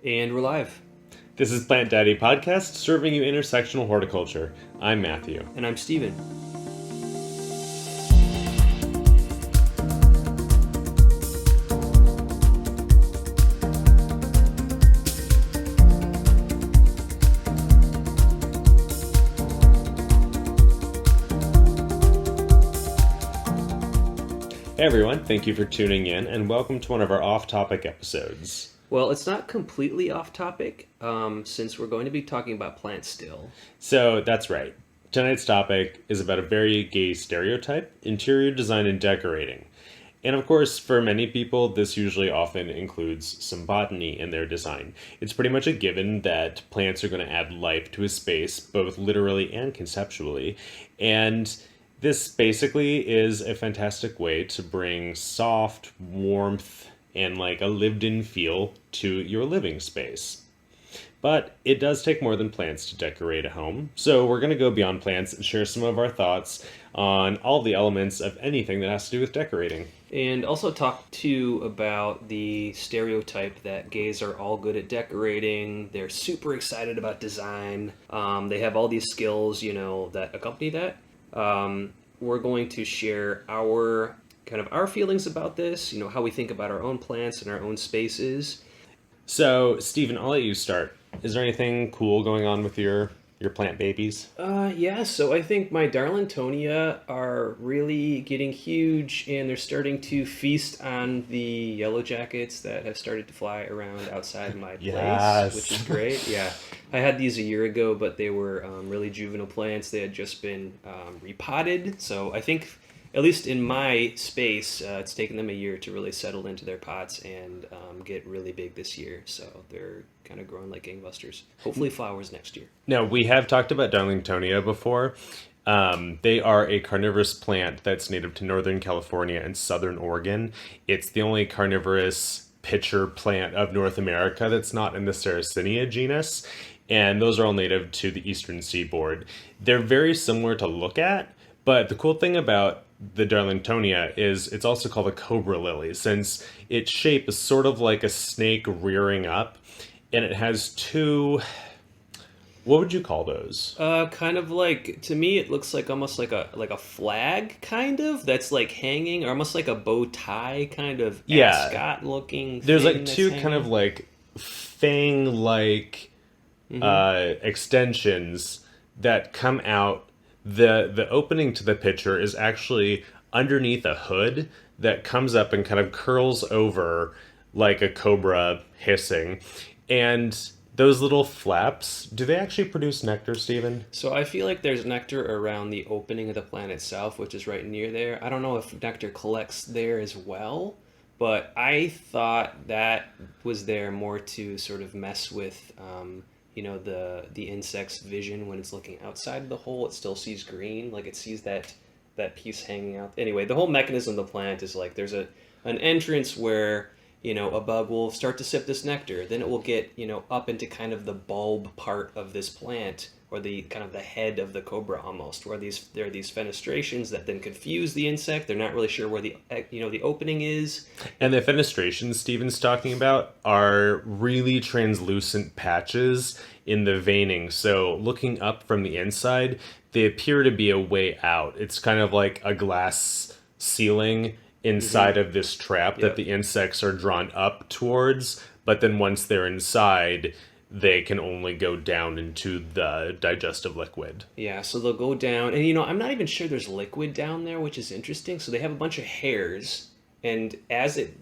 And we're live. This is Plant Daddy Podcast, serving you intersectional horticulture. I'm Matthew. And I'm Steven. Hey everyone, thank you for tuning in, and welcome to one of our off-topic episodes. Well, it's not completely off topic, since we're going to be talking about plants still. So, that's right. Tonight's topic is about a very gay stereotype, interior design and decorating. And of course, for many people, this usually often includes some botany in their design. It's pretty much a given that plants are going to add life to a space, both literally and conceptually. And this basically is a fantastic way to bring soft warmth and like a lived-in feel to your living space. But it does take more than plants to decorate a home, so we're going to go beyond plants and share some of our thoughts on all the elements of anything that has to do with decorating. And also talk too about the stereotype that gays are all good at decorating, they're super excited about design, they have all these skills, that accompany that. We're going to share our feelings about this, how we think about our own plants and our own spaces. So, Stephen, I'll let you start. Is there anything cool going on with your plant babies? Yeah, so I think my Darlingtonia are really getting huge, and they're starting to feast on the yellow jackets that have started to fly around outside my place, Yes. which is great. Yeah, I had these a year ago, but they were really juvenile plants. They had just been repotted, so I think, at least in my space, it's taken them a year to really settle into their pots and get really big this year. So they're kind of growing like gangbusters. Hopefully flowers next year. Now, we have talked about Darlingtonia before. They are a carnivorous plant that's native to Northern California and Southern Oregon. It's the only carnivorous pitcher plant of North America that's not in the Sarracenia genus. And those are all native to the eastern seaboard. They're very similar to look at, but the cool thing about the Darlingtonia is it's also called a cobra lily, since its shape is sort of like a snake rearing up, and it has two, what would you call those? Kind of like, to me, it looks like almost like a flag, kind of, that's like hanging, or almost like a bow tie kind of ascot looking There's thing like that's two hanging. kind of like fang-like extensions that come out. The opening to the pitcher is actually underneath a hood that comes up and kind of curls over like a cobra hissing. And those little flaps, do they actually produce nectar, Stephen? So I feel like there's nectar around the opening of the plant itself, which is right near there. I don't know if nectar collects there as well, but I thought that was there more to sort of mess with the insect's vision. When it's looking outside of the hole, it still sees green, like it sees that piece hanging out. Anyway, the whole mechanism of the plant is like there's an entrance where a bug will start to sip this nectar, then it will get up into kind of the bulb part of this plant, or the kind of the head of the cobra almost, where there are these fenestrations that then confuse the insect. They're not really sure where the opening is. And the fenestrations Stephen's talking about are really translucent patches in the veining. So looking up from the inside, they appear to be a way out. It's kind of like a glass ceiling inside of this trap that the insects are drawn up towards. But then once they're inside, they can only go down into the digestive liquid. Yeah, so they'll go down, and I'm not even sure there's liquid down there, which is interesting. So they have a bunch of hairs, and as the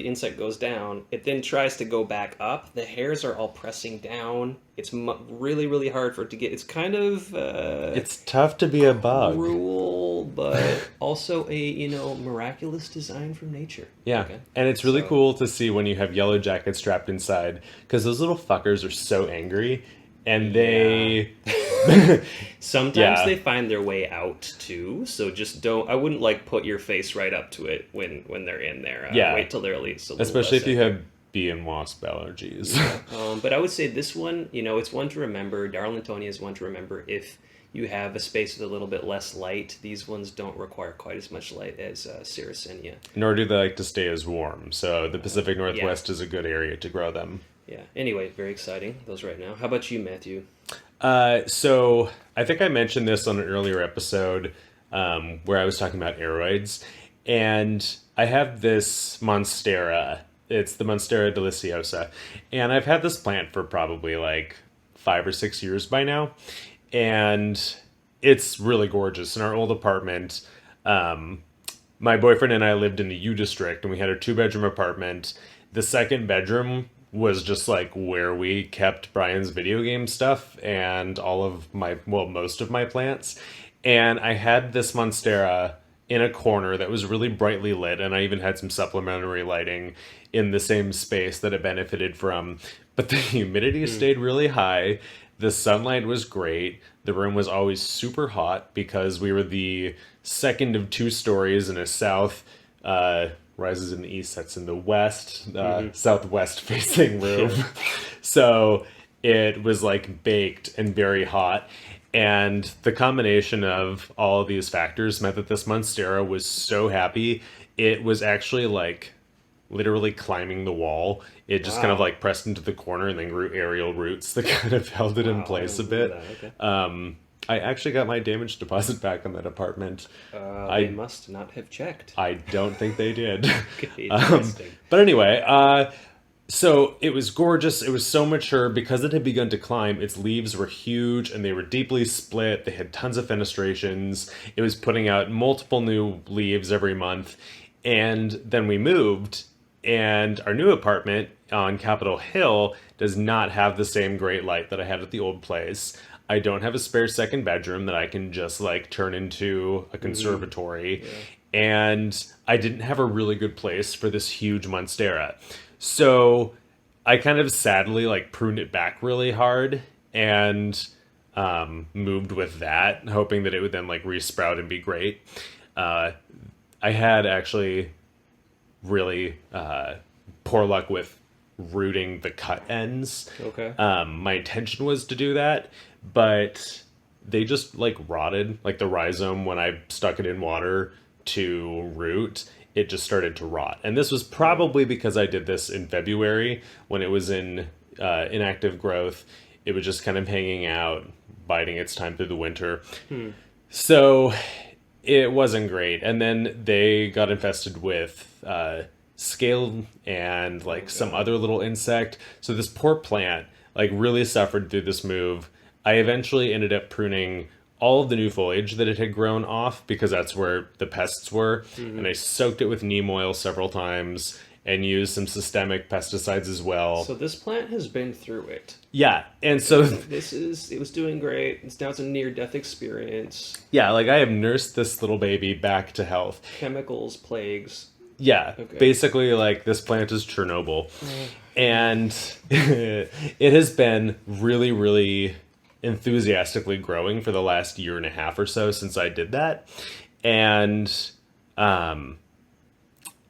insect goes down, it then tries to go back up. The hairs are all pressing down. It's really, really hard for it to get. It's kind of it's tough to be a bug. Cruel, but also a miraculous design from nature. Yeah, okay. And it's really cool to see when you have yellow jackets strapped inside, because those little fuckers are so angry, and they sometimes they find their way out too. So just don't. I wouldn't put your face right up to it when they're in there. Wait till they're at least a little. Especially if you have bee and wasp allergies. But I would say this one, it's one to remember. Darlingtonia is one to remember if you have a space with a little bit less light. These ones don't require quite as much light as Sarracenia. Nor do they like to stay as warm. So the Pacific Northwest is a good area to grow them. Yeah. Anyway, very exciting. Those right now. How about you, Matthew? So I think I mentioned this on an earlier episode where I was talking about aroids, and I have this monstera. It's the Monstera deliciosa, and I've had this plant for probably like 5 or 6 years by now, and it's really gorgeous. In our old apartment, my boyfriend and I lived in the U District, and we had a two-bedroom apartment. The second bedroom was just like where we kept Brian's video game stuff and all of my, well, most of my plants. And I had this Monstera in a corner that was really brightly lit, and I even had some supplementary lighting in the same space that it benefited from. But the humidity stayed really high. The sunlight was great. The room was always super hot because we were the second of two stories in a south rises in the east, sets in the west, southwest facing room. Yeah. So it was like baked and very hot. And the combination of all of these factors meant that this Monstera was so happy. It was actually like literally climbing the wall. It just kind of Wow. like pressed into the corner and then grew aerial roots that kind of held it in Wow. I place a didn't know bit. that. Okay. I actually got my damage deposit back on that apartment. They I must not have checked. I don't think they did. Okay, um, interesting. but anyway, so it was gorgeous. It was so mature because it had begun to climb. Its leaves were huge and they were deeply split. They had tons of fenestrations. It was putting out multiple new leaves every month. And then we moved, and our new apartment on Capitol Hill does not have the same great light that I had at the old place. I don't have a spare second bedroom that I can just like turn into a conservatory. Yeah. And I didn't have a really good place for this huge Monstera. So I kind of sadly like pruned it back really hard and moved with that, hoping that it would then like resprout and be great. Uh, I had actually really poor luck with rooting the cut ends. Okay. My intention was to do that, but they just like rotted. Like the rhizome, when I stuck it in water to root, it just started to rot. And this was probably because I did this in February when it was in inactive growth. It was just kind of hanging out, biding its time through the winter. So it wasn't great. And then they got infested with scale and like some God. other little insect. So this poor plant like really suffered through this move. I eventually ended up pruning all of the new foliage that it had grown off because that's where the pests were. And I soaked it with neem oil several times and used some systemic pesticides as well. So this plant has been through it. Yeah. And so It was doing great. Now it's a near death experience. yeah, like I have nursed this little baby back to health. Chemicals, plagues. Yeah, Okay. basically, like this plant is Chernobyl, and it has been really, really enthusiastically growing for the last year and a half or so since I did that, and um,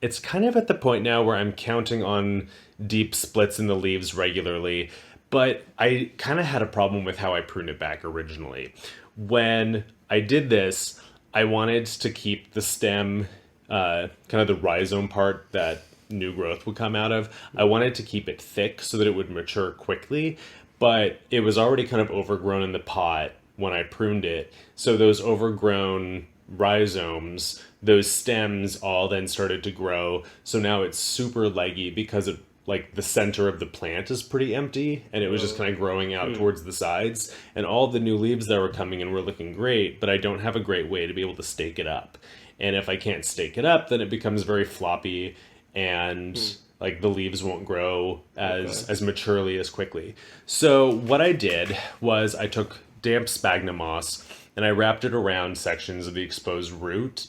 it's kind of at the point now where I'm counting on deep splits in the leaves regularly, but I kind of had a problem with how I pruned it back originally. When I did this, I wanted to keep the stem, kind of the rhizome part that new growth would come out of. I wanted to keep it thick so that it would mature quickly, but it was already kind of overgrown in the pot when I pruned it. So those overgrown rhizomes, those stems all then started to grow. So now it's super leggy because it like the center of the plant is pretty empty and it was just kind of growing out towards the sides, and all the new leaves that were coming in were looking great, but I don't have a great way to be able to stake it up. And if I can't stake it up, then it becomes very floppy and like the leaves won't grow Okay. as maturely as quickly. So what I did was I took damp sphagnum moss and I wrapped it around sections of the exposed root,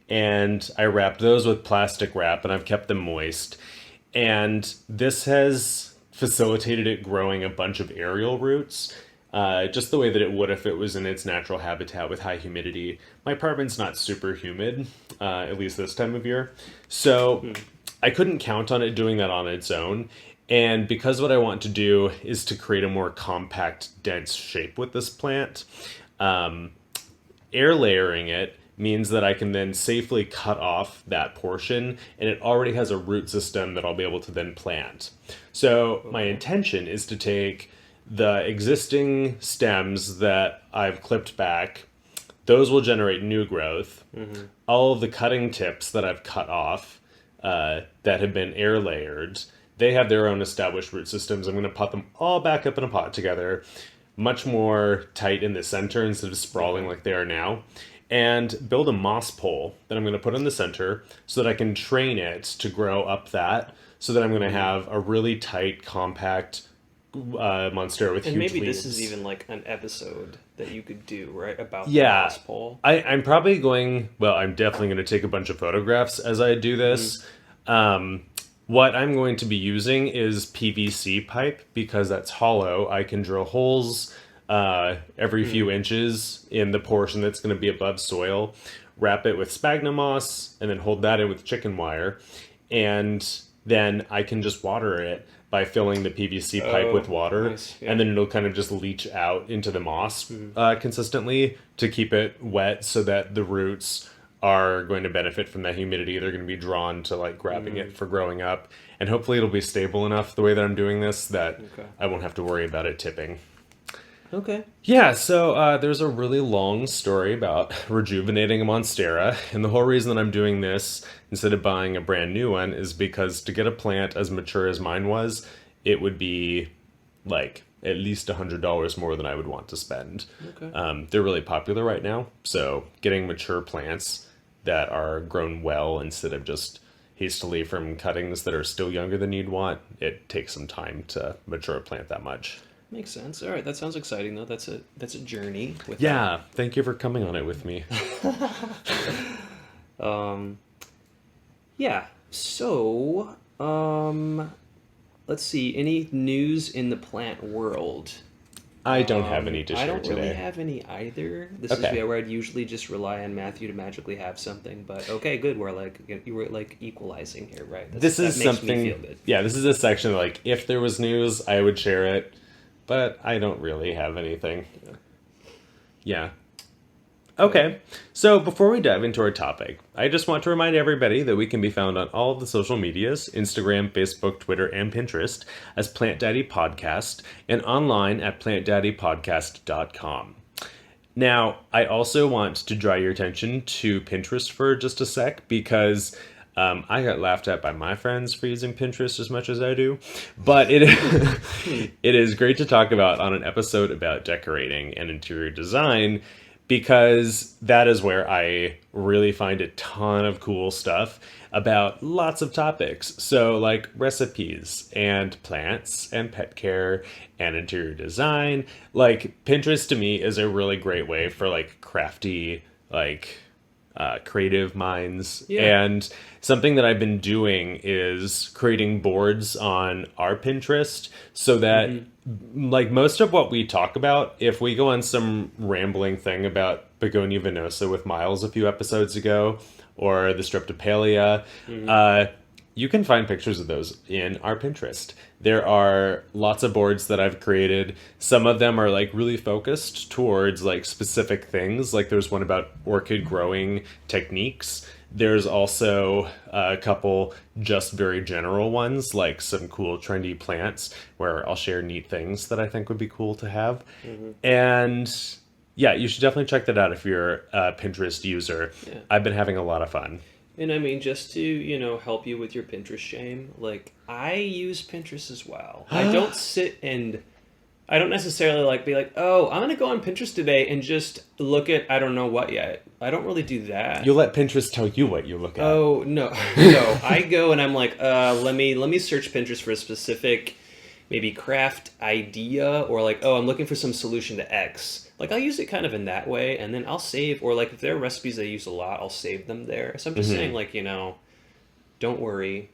and I wrapped those with plastic wrap and I've kept them moist. And this has facilitated it growing a bunch of aerial roots, just the way that it would if it was in its natural habitat with high humidity. My apartment's not super humid, at least this time of year. So I couldn't count on it doing that on its own. And because what I want to do is to create a more compact, dense shape with this plant, air layering it means that I can then safely cut off that portion, and it already has a root system that I'll be able to then plant. So my intention is to take the existing stems that I've clipped back. Those will generate new growth. All of the cutting tips that I've cut off that have been air layered, they have their own established root systems. I'm going to pot them all back up in a pot together, much more tight in the center instead of sprawling like they are now, and build a moss pole that I'm going to put in the center so that I can train it to grow up that, so that I'm going to have a really tight, compact monstera with And huge maybe leaves. this is even like an episode that you could do, right? About the Yeah, mouse pole. I'm probably going. Well, I'm definitely going to take a bunch of photographs as I do this. What I'm going to be using is PVC pipe because that's hollow. I can drill holes every few inches in the portion that's going to be above soil, wrap it with sphagnum moss, and then hold that in with chicken wire, and then I can just water it by filling the PVC pipe with water, nice, yeah. and then it'll kind of just leach out into the moss consistently to keep it wet so that the roots are going to benefit from that humidity. They're going to be drawn to like grabbing it for growing up, and hopefully it'll be stable enough the way that I'm doing this that I won't have to worry about it tipping. Okay. Yeah, so there's a really long story about rejuvenating a monstera, and the whole reason that I'm doing this instead of buying a brand new one is because to get a plant as mature as mine was, it would be like at least $100 more than I would want to spend. Okay. They're really popular right now, so getting mature plants that are grown well instead of just hastily from cuttings that are still younger than you'd want, it takes some time to mature a plant that much. Makes sense. All right, that sounds exciting though. That's a journey. With Yeah, thank you for coming on it with me. Yeah. So, let's see. Any news in the plant world? I don't have any to I share don't today. really have any either. This Okay. is where I'd usually just rely on Matthew to magically have something. But okay, good. We're like you were like equalizing here, right? This is that makes something. me feel good. Yeah, this is a section like if there was news, I would share it, but I don't really have anything. Yeah. Okay, so before we dive into our topic, I just want to remind everybody that we can be found on all of the social medias, Instagram, Facebook, Twitter, and Pinterest as Plant Daddy Podcast, and online at plantdaddypodcast.com. Now, I also want to draw your attention to Pinterest for just a sec because I got laughed at by my friends for using Pinterest as much as I do, but it it is great to talk about on an episode about decorating and interior design because that is where I really find a ton of cool stuff about lots of topics. So like recipes and plants and pet care and interior design. Like Pinterest to me is a really great way for like crafty, like creative minds. Yeah. And something that I've been doing is creating boards on our Pinterest so that like most of what we talk about, if we go on some rambling thing about Begonia venosa with Miles a few episodes ago, or the Streptopalia, you can find pictures of those in our Pinterest. There are lots of boards that I've created. Some of them are like really focused towards like specific things. Like there's one about orchid growing techniques. There's also a couple just very general ones, like some cool trendy plants where I'll share neat things that I think would be cool to have. And yeah, you should definitely check that out if you're a Pinterest user. Yeah. I've been having a lot of fun. And I mean, just to, help you with your Pinterest shame, like, I use Pinterest as well. I don't I don't necessarily, like, be like, oh, I'm going to go on Pinterest today and just look at I don't know what yet. I don't really do that. You let Pinterest tell you what you look at. Oh, no. No, I go and I'm like, let me search Pinterest for a specific, maybe craft idea, or like, oh, I'm looking for some solution to X. Like, I'll use it kind of in that way, and then I'll save, or like, if there are recipes I use a lot, I'll save them there. So I'm just saying, like, don't worry,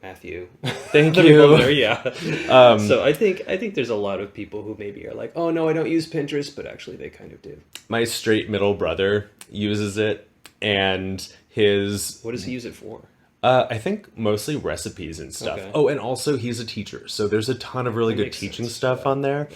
Matthew. Thank Let me you. go there, yeah. So I think there's a lot of people who maybe are like, oh, no, I don't use Pinterest, but actually they kind of do. My straight middle brother uses it, and his... What does he use it for? I think mostly recipes and stuff. Okay. Oh, and also he's a teacher, so there's a ton of really That good makes teaching sense. stuff on there.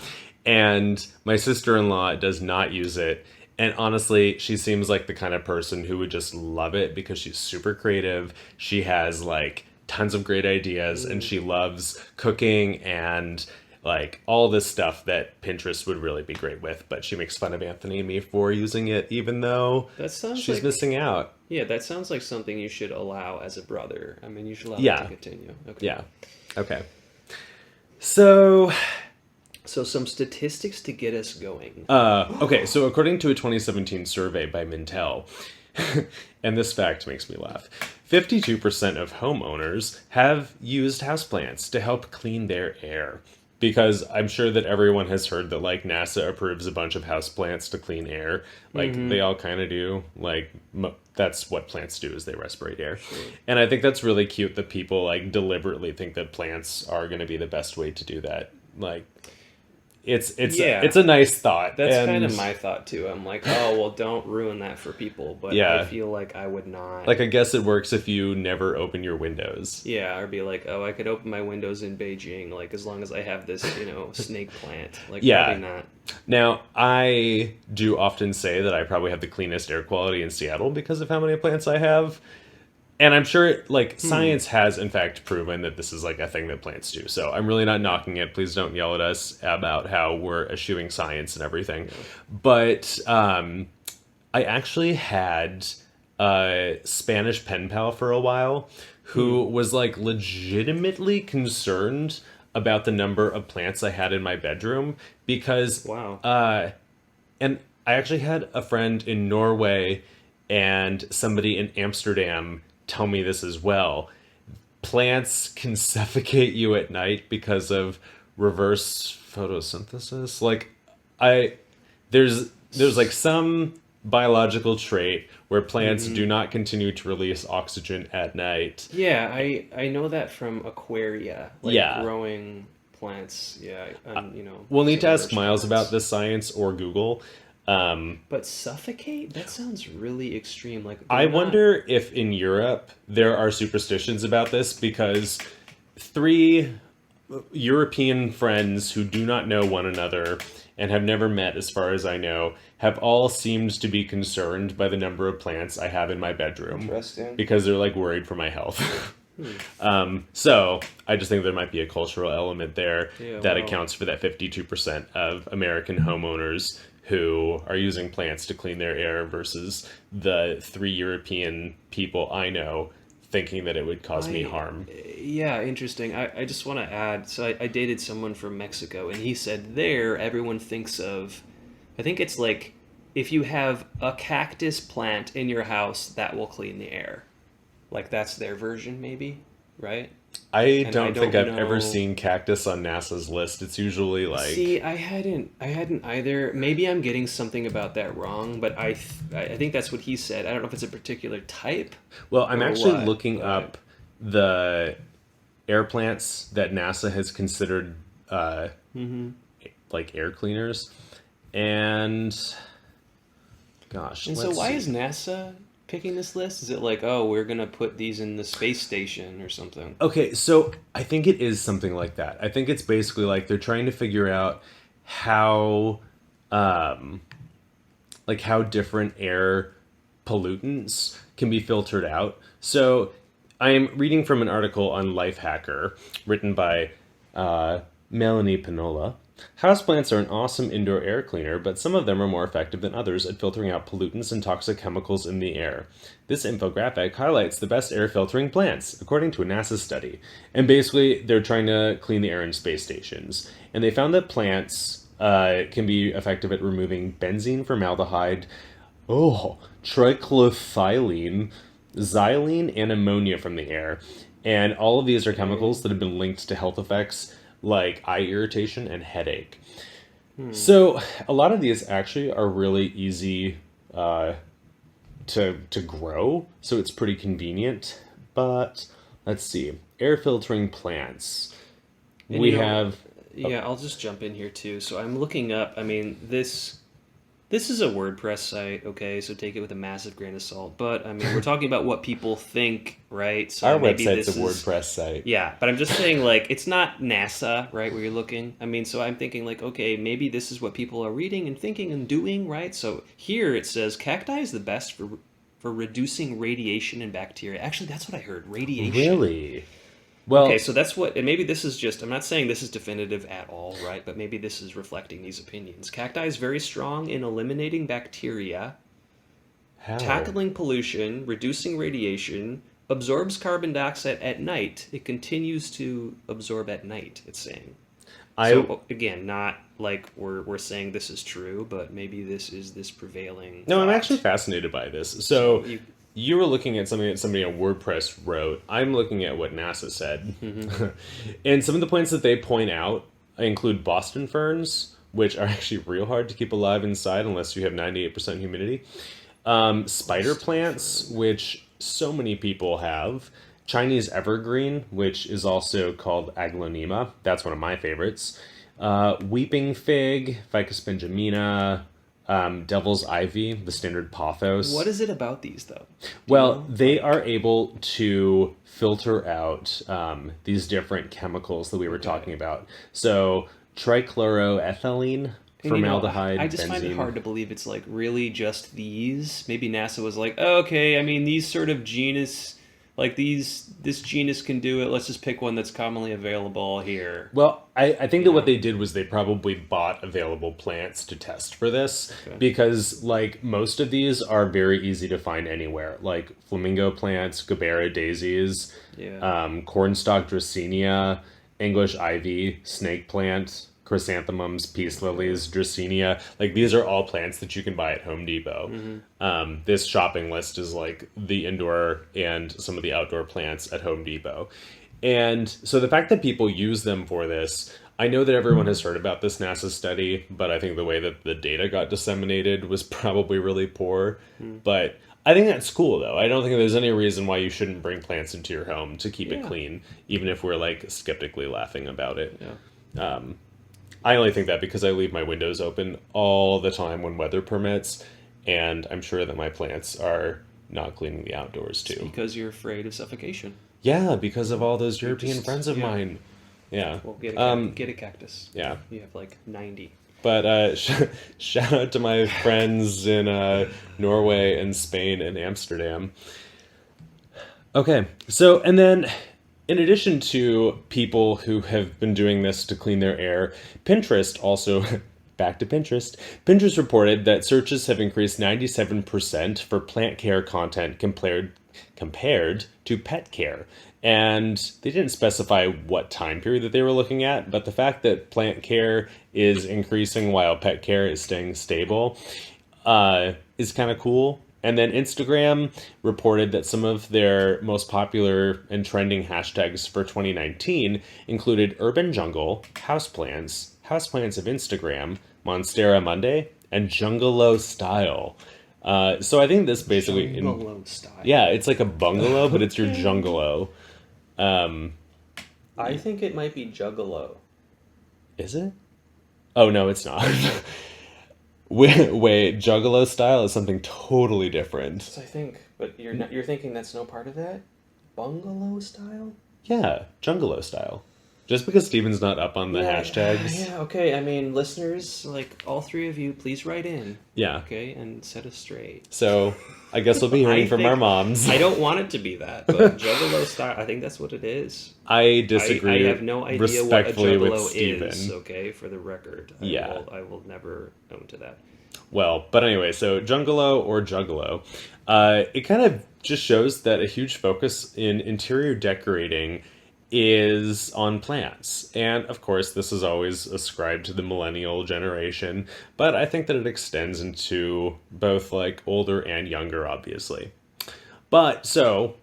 And my sister-in-law does not use it, And honestly, she seems like the kind of person who would just love it because she's super creative. She has like tons of great ideas and she loves cooking and like all this stuff that Pinterest would really be great with. But she makes fun of Anthony and me for using it, even though That sounds she's like missing out. yeah, that sounds like something you should allow as a brother. I mean, you should allow that to Yeah. continue. Okay. Yeah. Okay. So, So some statistics to get us going. okay, so according to a 2017 survey by Mintel, and this fact makes me laugh, 52% of homeowners have used houseplants to help clean their air. Because I'm sure that everyone has heard that, like, NASA approves a bunch of houseplants to clean air. Like, they all kind of do. Like, that's what plants do, is they respirate air. And I think that's really cute that people, like, deliberately think that plants are going to be the best way to do that. Like, Yeah. it's a nice thought. That's and kind of my thought too. I'm like, oh well, don't ruin that for people. But I Yeah. feel like I would not. Like, I guess it works if you never open your windows. Yeah, or be like, oh, I could open my windows in Beijing, like as long as I have this, snake plant. Like, Yeah. probably not. Now, I do often say that I probably have the cleanest air quality in Seattle because of how many plants I have. And I'm sure, like, science has, in fact, proven that this is, like, a thing that plants do. So I'm really not knocking it. Please don't yell at us about how we're eschewing science and everything. But I actually had a Spanish pen pal for a while who was, like, legitimately concerned about the number of plants I had in my bedroom because Wow. and I actually had a friend in Norway and somebody in Amsterdam tell me this as well. Plants can suffocate you at night because of reverse photosynthesis. Like, I there's like some biological trait where plants do not continue to release oxygen at night. Yeah, I know that from aquaria, like Yeah. growing plants. Yeah, and We'll need to ask submerged Miles plants. about this science or Google. But suffocate? That sounds really extreme. Like I they're not- wonder if in Europe there are superstitions about this because three European friends who do not know one another and have never met, as far as I know, have all seemed to be concerned by the number of plants I have in my bedroom Interesting. because they're like worried for my health. So I just think there might be a cultural element there Yeah, that wow. accounts for that 52% of American homeowners who are using plants to clean their air versus the three European people I know thinking that it would cause me harm. Yeah, interesting. I just want to add. So I dated someone from Mexico, and he said there everyone thinks of. I think it's like if you have a cactus plant in your house, that will clean the air. Like that's their version, maybe, right? I And I don't think don't I've ever know- seen cactus on NASA's list. It's usually like See, I hadn't either. Maybe I'm getting something about that wrong, but I think that's what he said. I don't know if it's a particular type. Well, I'm or actually what, looking but- up the air plants that NASA has considered like air cleaners, and gosh, And so let's why see. is NASA picking this list? Is it like, oh, we're gonna put these in the space station or something? Okay, so I think it is something like that. I think it's basically like they're trying to figure out how, like how different air pollutants can be filtered out. So I am reading from an article on Lifehacker written by Melanie Pinola. Houseplants are an awesome indoor air cleaner, but some of them are more effective than others at filtering out pollutants and toxic chemicals in the air. This infographic highlights the best air filtering plants, according to a NASA study. And basically, they're trying to clean the air in space stations. And they found that plants can be effective at removing benzene, formaldehyde, trichloroethylene, xylene, and ammonia from the air. And all of these are chemicals that have been linked to health effects like eye irritation and headache. So a lot of these actually are really easy to grow, so it's pretty convenient. But let's see, air filtering plants. And We you know, have Yeah, I'll just jump in here too. So I'm looking up. I mean, this This is a WordPress site, okay, so take it with a massive grain of salt. But I mean, we're talking about what people think, right? Our So maybe website's a this is WordPress site. yeah, but I'm just saying like it's not NASA, right, where you're looking. I mean, so I'm thinking like, okay, maybe this is what people are reading and thinking and doing, right? So here it says cacti is the best for reducing radiation and bacteria. Actually, that's what I heard, radiation. Really? Okay, Well, so that's what, and maybe this is just, I'm not saying this is definitive at all, right? But maybe this is reflecting these opinions. Cacti is very strong in eliminating bacteria, how? tackling pollution, reducing radiation, absorbs carbon dioxide at night. It continues to absorb at night, it's saying. I So, again, not like we're saying this is true, but maybe this is this prevailing No, I'm actually thought. fascinated by this. So, So you were looking at something that somebody on WordPress wrote. I'm looking at what NASA said. And some of the points that they point out include Boston ferns, which are actually real hard to keep alive inside unless you have 98% humidity. Spider Boston plants, fern. which so many people have. Chinese evergreen, which is also called aglaonema. That's one of my favorites. Weeping fig, Ficus benjamina, devil's ivy, the standard What pothos. is it about these, though? Do you Well, know? they are able to filter out these different chemicals that we were Okay. talking about. So, trichloroethylene, And I formaldehyde, just find it benzene. hard to believe it's like really just these. Maybe NASA was like, oh, okay, I mean, these sort of genus, like this genus can do it. Let's just pick one that's commonly available here. Well, I think You that what know? they did was they probably bought available plants to test for this Okay. because, like, most of these are very easy to find anywhere, like flamingo plants, Gabera daisies, Yeah. cornstalk dracaena, English ivy, snake plant, chrysanthemums, peace Okay. lilies, dracaena. Like, these are all plants that you can buy at Home Depot. Mm-hmm. This shopping list is like the indoor and some of the outdoor plants at Home Depot. And so the fact that people use them for this, I know that everyone has heard about this NASA study, but I think the way that the data got disseminated was probably really poor. But I think that's cool though. I don't think there's any reason why you shouldn't bring plants into your home to keep it Yeah. clean, even if we're like skeptically laughing about it. Yeah. I only think that because I leave my windows open all the time when weather permits, and I'm sure that my plants are not cleaning the outdoors It's too. because you're afraid of suffocation. Yeah, because of all those You European just friends of yeah. mine. Yeah. Well, get a cactus. Yeah. You have like 90. But shout out to my friends in Norway and Spain and Amsterdam. Okay, so and then in addition to people who have been doing this to clean their air, Pinterest also back to Pinterest. Pinterest reported that searches have increased 97% for plant care content compared to pet care. And they didn't specify what time period that they were looking at, but the fact that plant care is increasing while pet care is staying stable is kind of cool. And then Instagram reported that some of their most popular and trending hashtags for 2019 included urban jungle, houseplants of Instagram, Monstera Monday, and Jungalow style. So I think this basically, Bungalow style. yeah, it's like a bungalow, but it's your Okay. jungalow. I think it might be Juggalo. Is it? Oh no, it's not. Wait, Juggalo style is something totally different. So I think, but you're not, you're thinking that's no part of that? Bungalow style? Yeah, Jungalo style. Just because Steven's not up on the Yeah, hashtags. yeah, okay. I mean, listeners, like all three of you, please write in, Yeah. okay, and set us straight. So I guess we'll be hearing I from our think- moms. I don't want it to be that, but Juggalo style, I think that's what it is. I disagree I have no idea what a respectfully with Juggalo Steven. is, okay, for the record. Yeah. I will never own to that. Well, but anyway, so Jungalo or Juggalo, it kind of just shows that a huge focus in interior decorating is on plants. And of course, this is always ascribed to the millennial generation, but I think that it extends into both like older and younger, obviously. But so,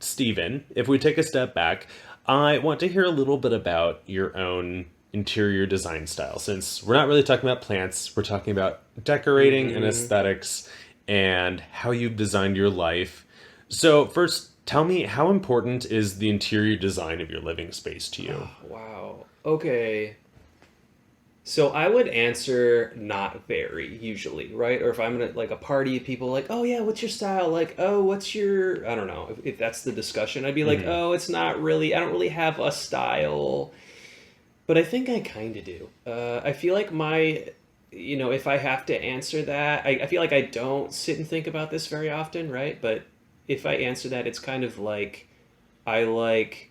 Stephen, if we take a step back, I want to hear a little bit about your own interior design style. Since we're not really talking about plants, we're talking about decorating and aesthetics and how you've designed your life. So, first, tell me how important is the interior design of your living space to you? Wow. Okay. So I would answer not very usually, right? Or if I'm at like a party, people are like, oh yeah, what's your style? Like, oh, what's your, I don't know, if that's the discussion, I'd be like, Hmm. oh, it's not really, I don't really have a style, but I think I kind of do. I feel like if I have to answer that, I feel like I don't sit and think about this very often, right? But if I answer that, it's kind of like I like,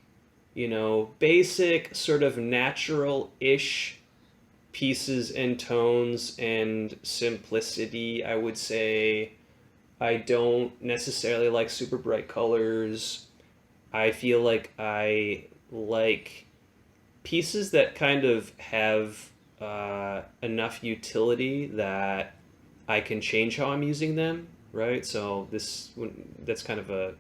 basic, sort of natural ish pieces and tones and simplicity, I would say. I don't necessarily like super bright colors. I feel like I like pieces that kind of have enough utility that I can change how I'm using them, right? So that's kind of a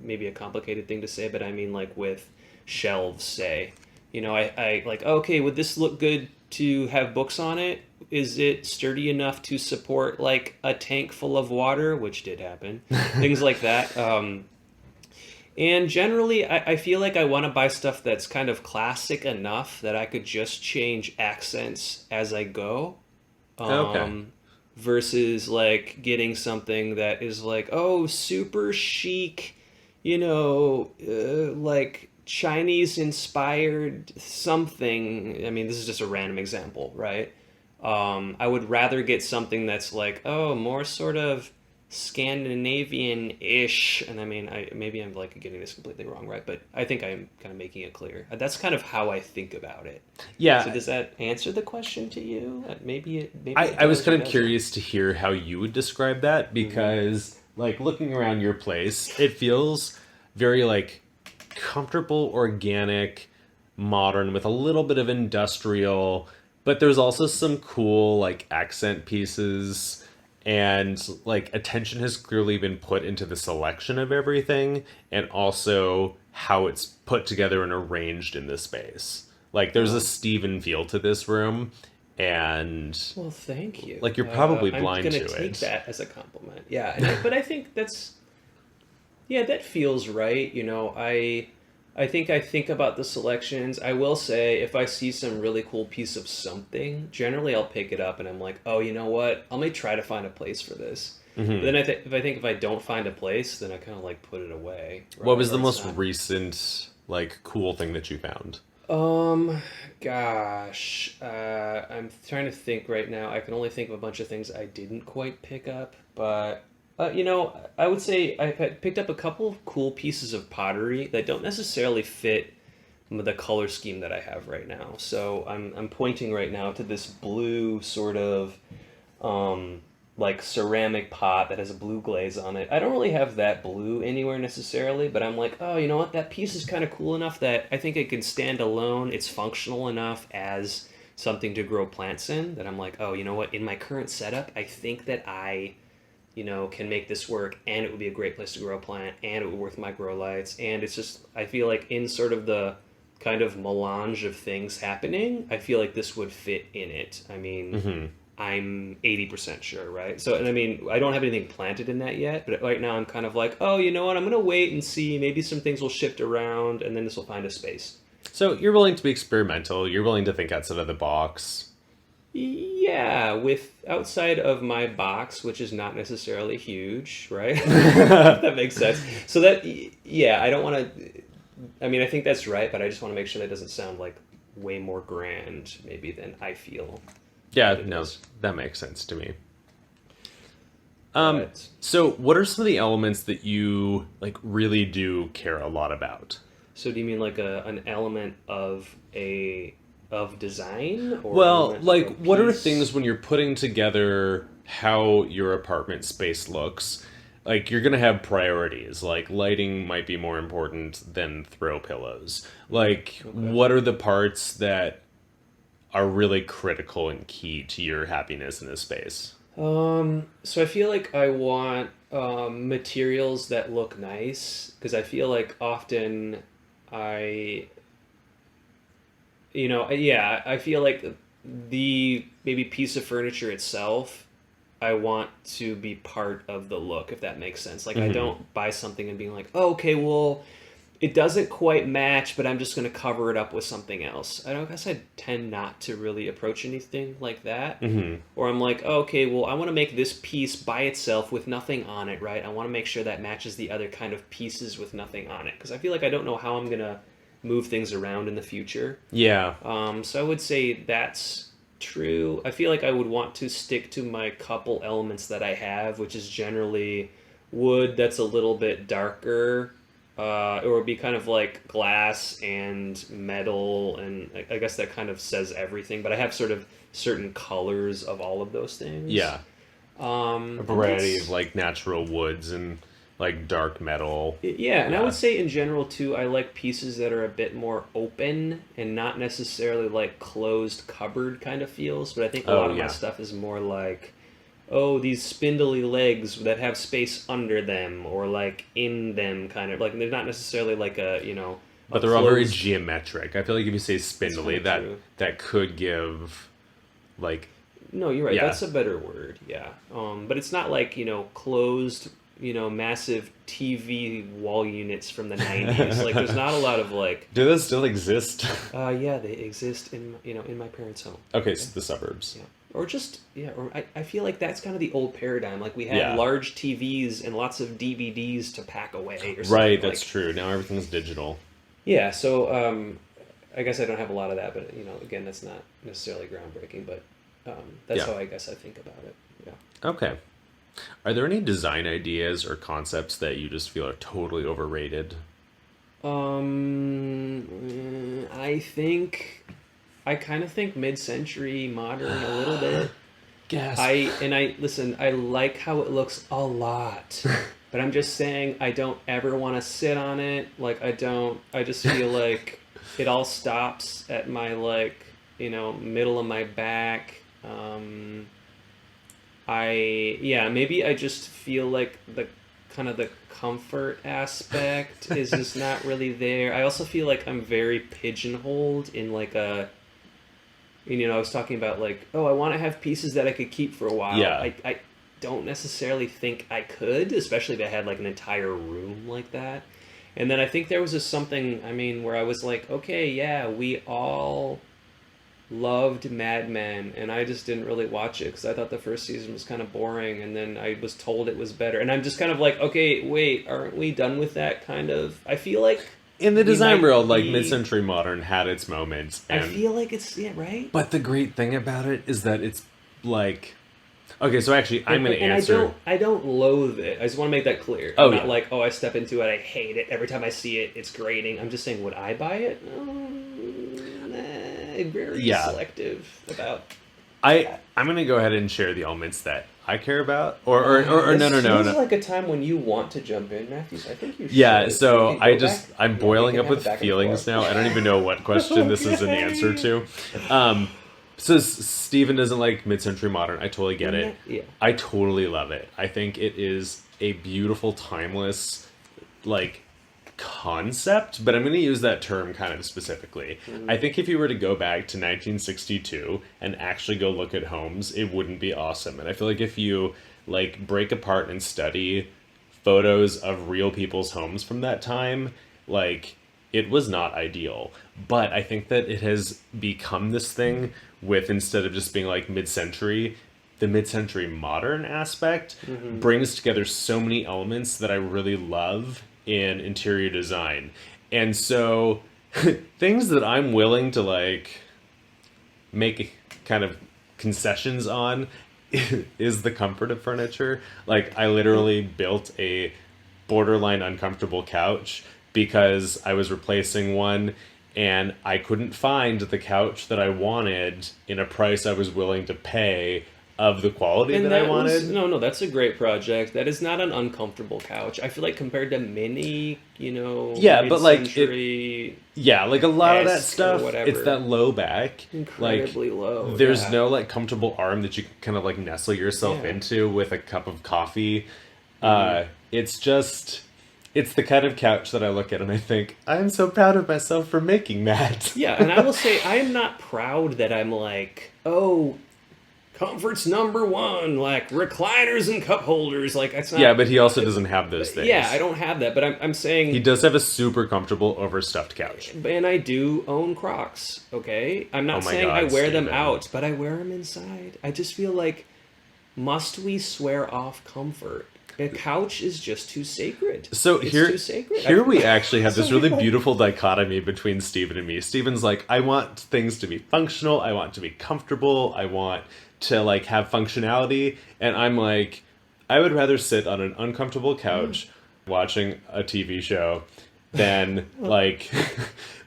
maybe a complicated thing to say, but I mean like with shelves, say, I like, okay, would this look good to have books on it? Is it sturdy enough to support like a tank full of water, which did happen, things like that. And generally, I feel like I want to buy stuff that's kind of classic enough that I could just change accents as I go, Okay. um, versus like getting something that is like, oh, super chic, like Chinese inspired something. I mean, this is just a random example, right? I would rather get something that's like, oh, more sort of Scandinavian-ish, and I mean, maybe I'm like getting this completely wrong, right? But I think I'm kind of making it clear. That's kind of how I think about it. So Yeah, does that answer the question to you? Maybe I, it I was does or kind of doesn't. curious to hear how you would describe that Mm-hmm. because, like, looking around your place, it feels very, like, comfortable, organic, modern with a little bit of industrial, but there's also some cool, like, accent pieces. And, like, attention has clearly been put into the selection of everything and also how it's put together and arranged in the space. Like, there's a Oh, Steven feel to this room, and well, thank you. like you're probably I'm blind gonna to take it. that as a compliment. Yeah, but I think yeah, that feels right. I think about the selections. I will say, if I see some really cool piece of something, generally I'll pick it up and I'm like, oh, you know what? I may try to find a place for this. But Hmm. then if I don't find a place, then I kind of like put it away, What right? was the Or it's most not. recent like cool thing that you found? Um, gosh, I'm trying to think right now. I can only think of a bunch of things I didn't quite pick up, but I would say picked up a couple of cool pieces of pottery that don't necessarily fit the color scheme that I have right now. So I'm pointing right now to this blue sort of um, like ceramic pot that has a blue glaze on it. I don't really have that blue anywhere necessarily, but I'm like, oh, you know what? That piece is kind of cool enough that I think it can stand alone. It's functional enough as something to grow plants in that I'm like, oh, you know what? In my current setup, I think that I, can make this work and it would be a great place to grow a plant and it would work with my grow lights. And it's just, I feel like in sort of the kind of melange of things happening, I feel like this would fit in it. I mean, Hmm. I'm 80% sure, right? So, and I mean, I don't have anything planted in that yet, but right now I'm kind of like, oh, you know what? I'm going to wait and see. Maybe some things will shift around and then this will find a space. So you're willing to be experimental. You're willing to think outside of the box. Yeah, with outside of my box, which is not necessarily huge, right? If that makes sense. So that, yeah, I don't want to, I mean, I think that's right, but I just want to make sure that doesn't sound like way more grand, maybe, than I feel that Yeah, it no, is. that makes sense to me. But So what are some of the elements that you like really do care a lot about? So do you mean like an element of design or Well, element of like a what are things piece? when you're putting together how your apartment space looks? Like you're gonna have priorities. Like lighting might be more important than throw pillows. Like Okay. what are the parts that are really critical and key to your happiness in this space? So I feel like I want materials that look nice because I feel like often I, yeah, I feel like the maybe piece of furniture itself I want to be part of the look, if that makes sense. Like I Hmm. don't buy something and being like, oh, okay, well, it doesn't quite match, but I'm just going to cover it up with something else. I don't guess I tend not to really approach anything like that. Mm-hmm. Or I'm like, oh, okay, well, I want to make this piece by itself with nothing on it, right? I want to make sure that matches the other kind of pieces with nothing on it. Because I feel like I don't know how I'm going to move things around in the future. Yeah. So I would say that's true. I feel like I would want to stick to my couple elements that I have, which is generally wood that's a little bit darker. It would be kind of like glass and metal, and I guess that kind of says everything. But I have sort of certain colors of all of those things. Yeah. A variety that's- of like natural woods and like dark metal. Yeah, and I Yeah. would say in general too, I like pieces that are a bit more open and not necessarily like closed cupboard kind of feels. But I think a Oh, lot of my yeah. stuff is more like, oh, these spindly legs that have space under them or like in them, kind of like they're not necessarily like a a But they're all very closed. geometric. I feel like if you say spindly, kinda that true. that could give like No, you're right. yeah. That's a better word. Yeah. But it's not like, closed, massive TV wall units from the 90s. Like there's not a lot of like, Do those still exist? yeah, they exist in my parents' home. Okay, so the suburbs. Yeah. Or just, yeah, or I feel like that's kind of the old paradigm. Like we had Yeah. large TVs and lots of DVDs to pack away or something. Right, that's like, true. Now everything's digital. Yeah, so I guess I don't have a lot of that, but again, that's not necessarily groundbreaking, but that's Yeah. how I guess I think about it. Yeah. Okay. Are there any design ideas or concepts that you just feel are totally overrated? I kind of think mid-century modern a little bit. Yes. I listen, I like how it looks a lot. But I'm just saying I don't ever want to sit on it. Like I just feel like it all stops at my middle of my back. Maybe I just feel like the kind of the comfort aspect is just not really there. I also feel like I'm very pigeonholed in like I was talking about like, oh, I want to have pieces that I could keep for a while. Yeah. I don't necessarily think I could, especially if I had like an entire room like that. And then I think there was just something, where I was like, okay, yeah, we all loved Mad Men, and I just didn't really watch it because I thought the first season was kind of boring, and then I was told it was better. And I'm just kind of like, okay, wait, aren't we done with that kind of? I feel like In the we design might world, like be- mid-century modern had its moments, I and feel like it's, yeah, right? but the great thing about it is that it's like, okay, so actually, I'm going to And answer. I don't loathe it. I just want to make that clear. Oh, I'm not yeah. like, oh, I step into it, I hate it. Every time I see it, it's grating. I'm just saying, would I buy it? Very Yeah. selective about. I'm going to go ahead and share the elements that I care about, or no. This feels like a time when you want to jump in, Matthews. I think you should. Yeah, We so can go I just back. I'm Yeah, we boiling can up have a with back and feelings forth. now. I don't even know what question this is an Okay. answer to. So Steven doesn't like mid-century modern. I totally get it. Yeah. I totally love it. I think it is a beautiful, timeless, like concept, but I'm going to use that term kind of specifically. I think if you were to go back to 1962 and actually go look at homes, it wouldn't be awesome. And I feel like if you like break apart and study photos of real people's homes from that time, like it was not ideal. But I think that it has become this thing with, instead of just being like mid-century, the mid-century modern aspect brings together so many elements that I really love in interior design. And so things that I'm willing to like make kind of concessions on is the comfort of furniture. Like I literally built a borderline uncomfortable couch because I was replacing one and I couldn't find the couch that I wanted in a price I was willing to pay of the quality And that I that wanted. was no, that's a great project. That is not an uncomfortable couch. I feel like compared to mini, Yeah, but, like, mid-century, Yeah, like a lot of that Esque or stuff, whatever. it's that low back. incredibly like, low. There's yeah. no like comfortable arm that you can kind of like nestle yourself Yeah. into with a cup of coffee. It's just, it's the kind of couch that I look at and I think, I'm so proud of myself for making that. Yeah, and I will say I am not proud that I'm like, oh, comfort's number one, like recliners and cup holders. Like it's Yeah, not. but he also doesn't have those Yeah, things. I don't have that, but I'm He saying, does have a super comfortable overstuffed couch. and I do own Crocs. Okay, I'm Oh not my saying I god, wear them Steven. out, but I wear them inside. I just feel like, must we swear off comfort? A couch is just too sacred. So It's too here, sacred. here we actually have Some this really people. beautiful dichotomy between Steven and me. Steven's like, I want things to be functional, I want to be comfortable, I want to like have functionality, and I'm like, I would rather sit on an uncomfortable couch watching a TV show than like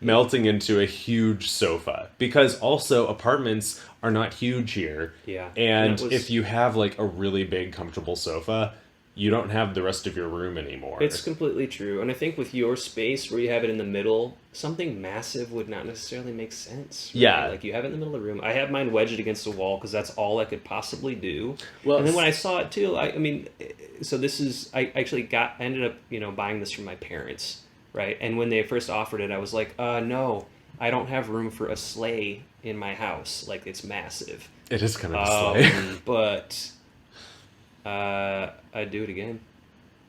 melting into a huge sofa. Because also apartments are not huge here. Yeah, and And it was. if you have like a really big comfortable sofa, you don't have the rest of your room anymore. It's completely true. And I think with your space where you have it in the middle, something massive would not necessarily make sense. Right? Yeah. Like you have it in the middle of the room. I have mine wedged against the wall because that's all I could possibly do. Well, And then when I saw it too, I mean, so this is, I actually ended up, buying this from my parents, right? And when they first offered it, I was like, no, I don't have room for a sleigh in my house. Like it's massive. It is kind of a sleigh. But I'd do it again.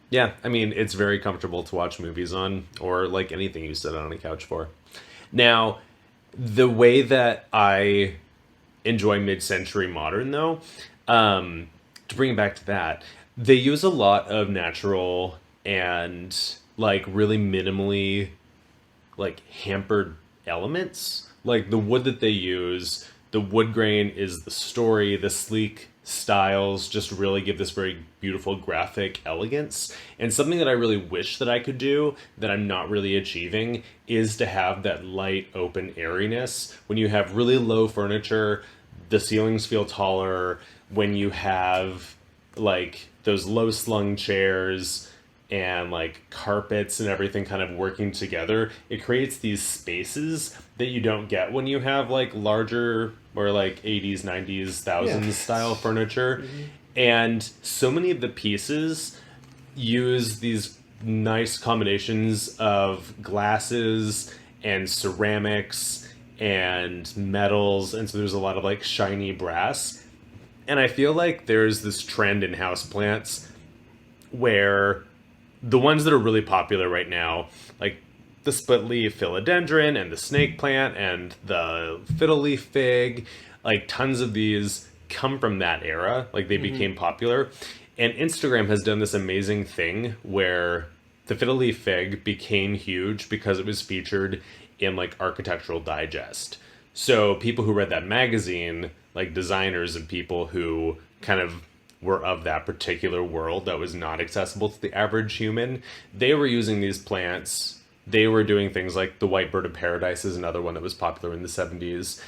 Yeah, I mean, it's very comfortable to watch movies on, or like anything you sit on a couch for. Now, the way that I enjoy mid-century modern, though, to bring it back to that, they use a lot of natural and like really minimally like hampered elements. Like the wood that they use, the wood grain is the story, the sleek styles just really give this very beautiful graphic elegance. And something that I really wish that I could do that I'm not really achieving is to have that light open airiness. When you have really low furniture, the ceilings feel taller. When you have like those low slung chairs and like carpets and everything kind of working together, it creates these spaces that you don't get when you have like larger or like 80s, 90s, thousands style furniture. And so many of the pieces use these nice combinations of glasses and ceramics and metals, and so there's a lot of like shiny brass. And I feel like there's this trend in houseplants where the ones that are really popular right now, like the split leaf philodendron and the snake plant and the fiddle leaf fig, like tons of these come from that era. Like they became popular. And Instagram has done this amazing thing where the fiddle leaf fig became huge because it was featured in like Architectural Digest. So people who read that magazine, like designers and people who kind of were of that particular world that was not accessible to the average human, they were using these plants. They were doing things like the white bird of paradise is another one that was popular in the 70s.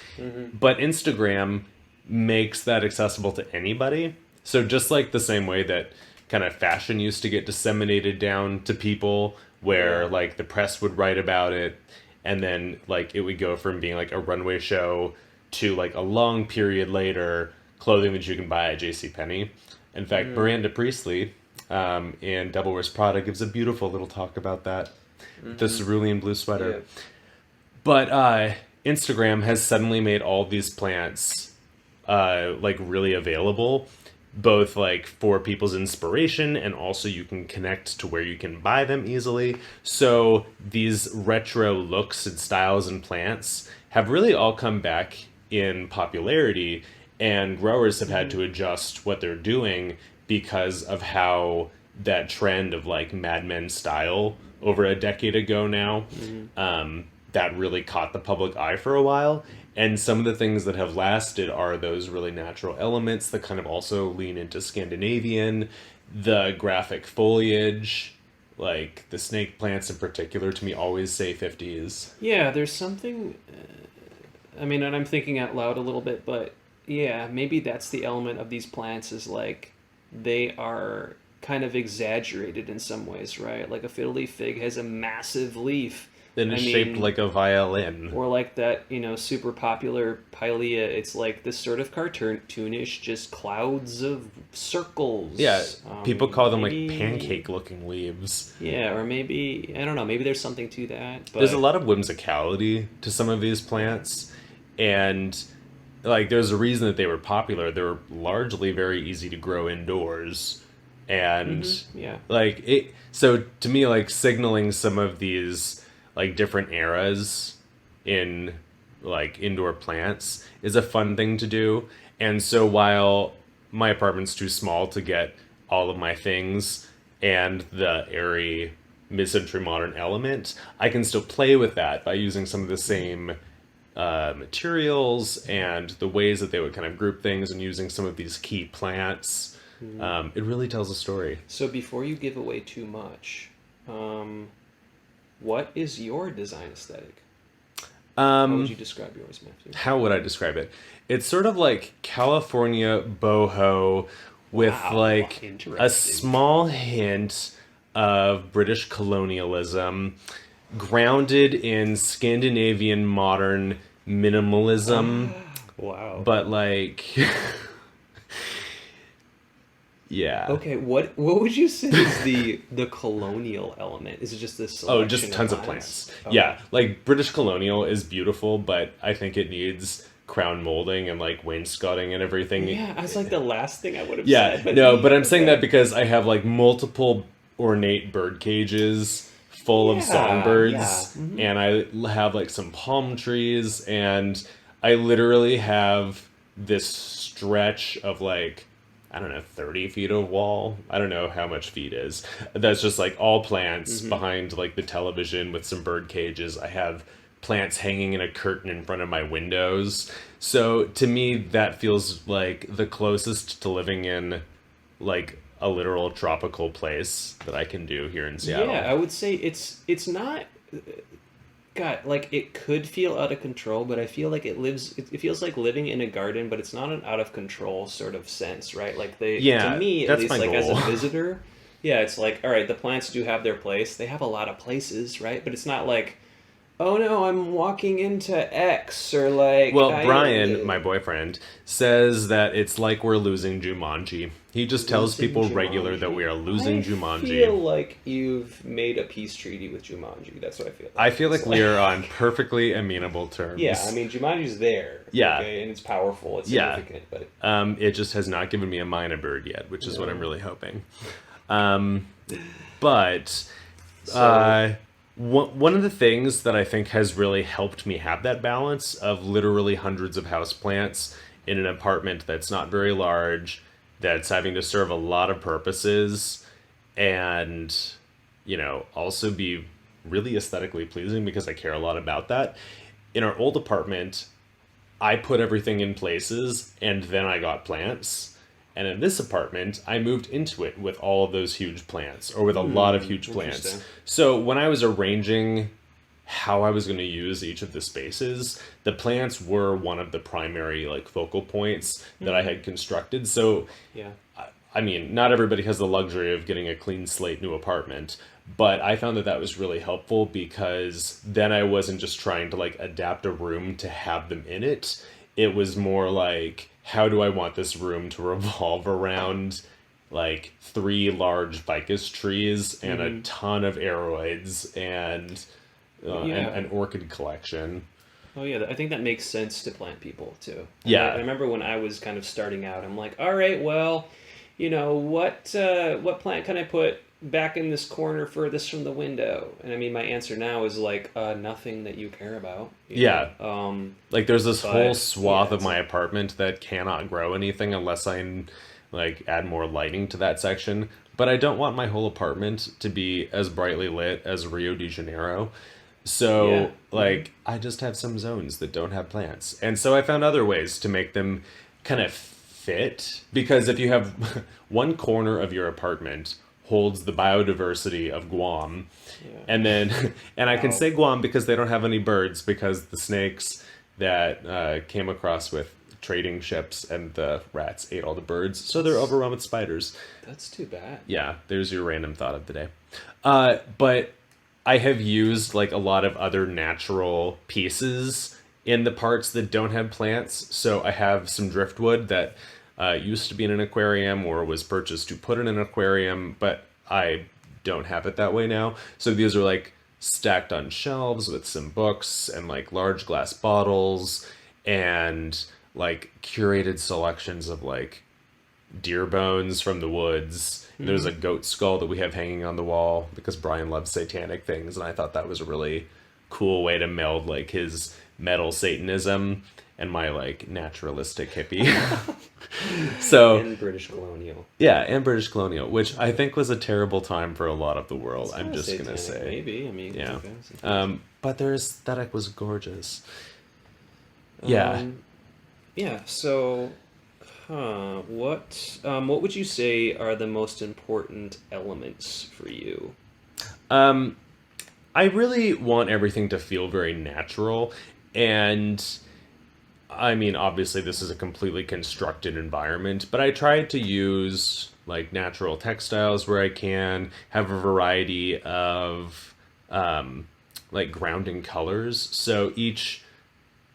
But Instagram makes that accessible to anybody. So just like the same way that kind of fashion used to get disseminated down to people where like the press would write about it and then like it would go from being like a runway show to like a long period later clothing that you can buy at JCPenney. In fact, Miranda Priestley in Devil Wears Prada gives a beautiful little talk about that. The cerulean blue sweater. Yeah. But Instagram has suddenly made all these plants like really available, both like for people's inspiration and also you can connect to where you can buy them easily. So these retro looks and styles and plants have really all come back in popularity, and growers have had to adjust what they're doing because of how that trend of like Mad Men style over a decade ago now, that really caught the public eye for a while. And some of the things that have lasted are those really natural elements that kind of also lean into Scandinavian, the graphic foliage, like the snake plants in particular, to me always say 50s. Yeah, there's something. I mean, and I'm thinking out loud a little bit, but yeah, maybe that's the element of these plants is like they are kind of exaggerated in some ways, right? Like a fiddle leaf fig has a massive leaf. And it's shaped like a violin. Or like that, super popular pilea. It's like this sort of cartoonish, just clouds of circles. Yeah, people call them like maybe- pancake-looking leaves. Yeah, or maybe I don't know. Maybe there's something to that. But There's a lot of whimsicality to some of these plants, and like there's a reason that they were popular. They're largely very easy to grow indoors, and Yeah. like it. So to me, like signaling some of these like different eras in like indoor plants is a fun thing to do. And so while my apartment's too small to get all of my things and the airy mid-century modern element, I can still play with that by using some of the same materials and the ways that they would kind of group things and using some of these key plants. It really tells a story. So before you give away too much, what is your design aesthetic? How would you describe yours, Matthew? How would I describe it? It's sort of like California boho with Wow, like a interesting. small hint of British colonialism, grounded in Scandinavian modern minimalism, Wow. but like, yeah. Okay, what would you say is the colonial element? Is it just this Oh, just selection of tons of plants? plants. Okay. Yeah, like British colonial is beautiful, but I think it needs crown molding and like wainscoting and everything. Yeah, that's like the last thing I would have Yeah, said, but no, but I'm saying that okay. because I have like multiple ornate bird cages full of Yeah, yeah. songbirds, and I have like some palm trees, and I literally have this stretch of like, I don't know, 30 feet of wall. I don't know how much feet is. That's just like all plants behind like the television with some bird cages. I have plants hanging in a curtain in front of my windows. So to me, that feels like the closest to living in like a literal tropical place that I can do here in Yeah, Seattle. I would say it's not God, like it could feel out of control, but I feel like it feels like living in a garden, but it's not an out of control sort of sense, right? Like to Yeah, me at that's least my like as a goal. visitor, yeah, it's like all right, the plants do have their place. They have a lot of places, right? But it's not like, oh no, I'm walking into X or like Well, I Brian, my boyfriend, says that it's like we're losing Jumanji. He just tells losing people regular that we Jumanji. are losing I Jumanji. feel like you've made a peace treaty with Jumanji. That's what I feel I like. feel It's like we like are on perfectly amenable yeah, I terms. mean Jumanji's there, Yeah, okay, and it's powerful, it's yeah. significant, but It just has not given me a minor bird yet, which is what I'm really hoping. Um, but so uh, one of the things that I think has really helped me have that balance of literally hundreds of houseplants in an apartment that's not very large, that's having to serve a lot of purposes, and also be really aesthetically pleasing because I care a lot about that. In our old apartment, I put everything in places and then I got plants. And in this apartment, I moved into it with all of those huge plants or with a lot of huge plants. interesting. So when I was arranging how I was going to use each of the spaces, the plants were one of the primary like focal points that I had constructed. So Yeah. I mean, not everybody has the luxury of getting a clean slate new apartment, but I found that that was really helpful because then I wasn't just trying to like adapt a room to have them in it. It was more like, how do I want this room to revolve around like three large ficus trees and a ton of aroids and Yeah. an orchid collection. Oh yeah, I think that makes sense to plant people too. I Yeah, remember when I was kind of starting out, I'm like, all right, well, what plant can I put back in this corner furthest from the window? And I mean, my answer now is like nothing that you care about, yeah. Like there's this whole But yeah, swath of it's my like apartment that cannot grow anything unless I like add more lighting to that section. But I don't want my whole apartment to be as brightly lit as Rio de Janeiro. yeah. So like I just have some zones that don't have plants. And so I found other ways to make them kind of fit because if you have one corner of your apartment holds the biodiversity of Guam, Yeah. and then and I can Wow. say Guam because they don't have any birds because the snakes that came across with trading ships and the rats ate all the birds, so they're That's overrun with spiders. that's too bad. Yeah, there's your random thought of the day. But I have used like a lot of other natural pieces in the parts that don't have plants. So I have some driftwood that used to be in an aquarium or was purchased to put in an aquarium, but I don't have it that way now. So these are like stacked on shelves with some books and like large glass bottles and like curated selections of like deer bones from the woods. There's a goat skull that we have hanging on the wall because Brian loves satanic things, and I thought that was a really cool way to meld like his metal Satanism and my like naturalistic hippie. So And British colonial. yeah, and British colonial, which I think was a terrible time for a lot of the world. It's I'm kind of just gonna satanic, say, maybe. I mean, yeah. okay, satanic. But their aesthetic was gorgeous. Yeah. Yeah. So, what would you say are the most important elements for you? I really want everything to feel very natural. And I mean, obviously, this is a completely constructed environment, but I try to use like natural textiles where I can, have a variety of like grounding colors. So each.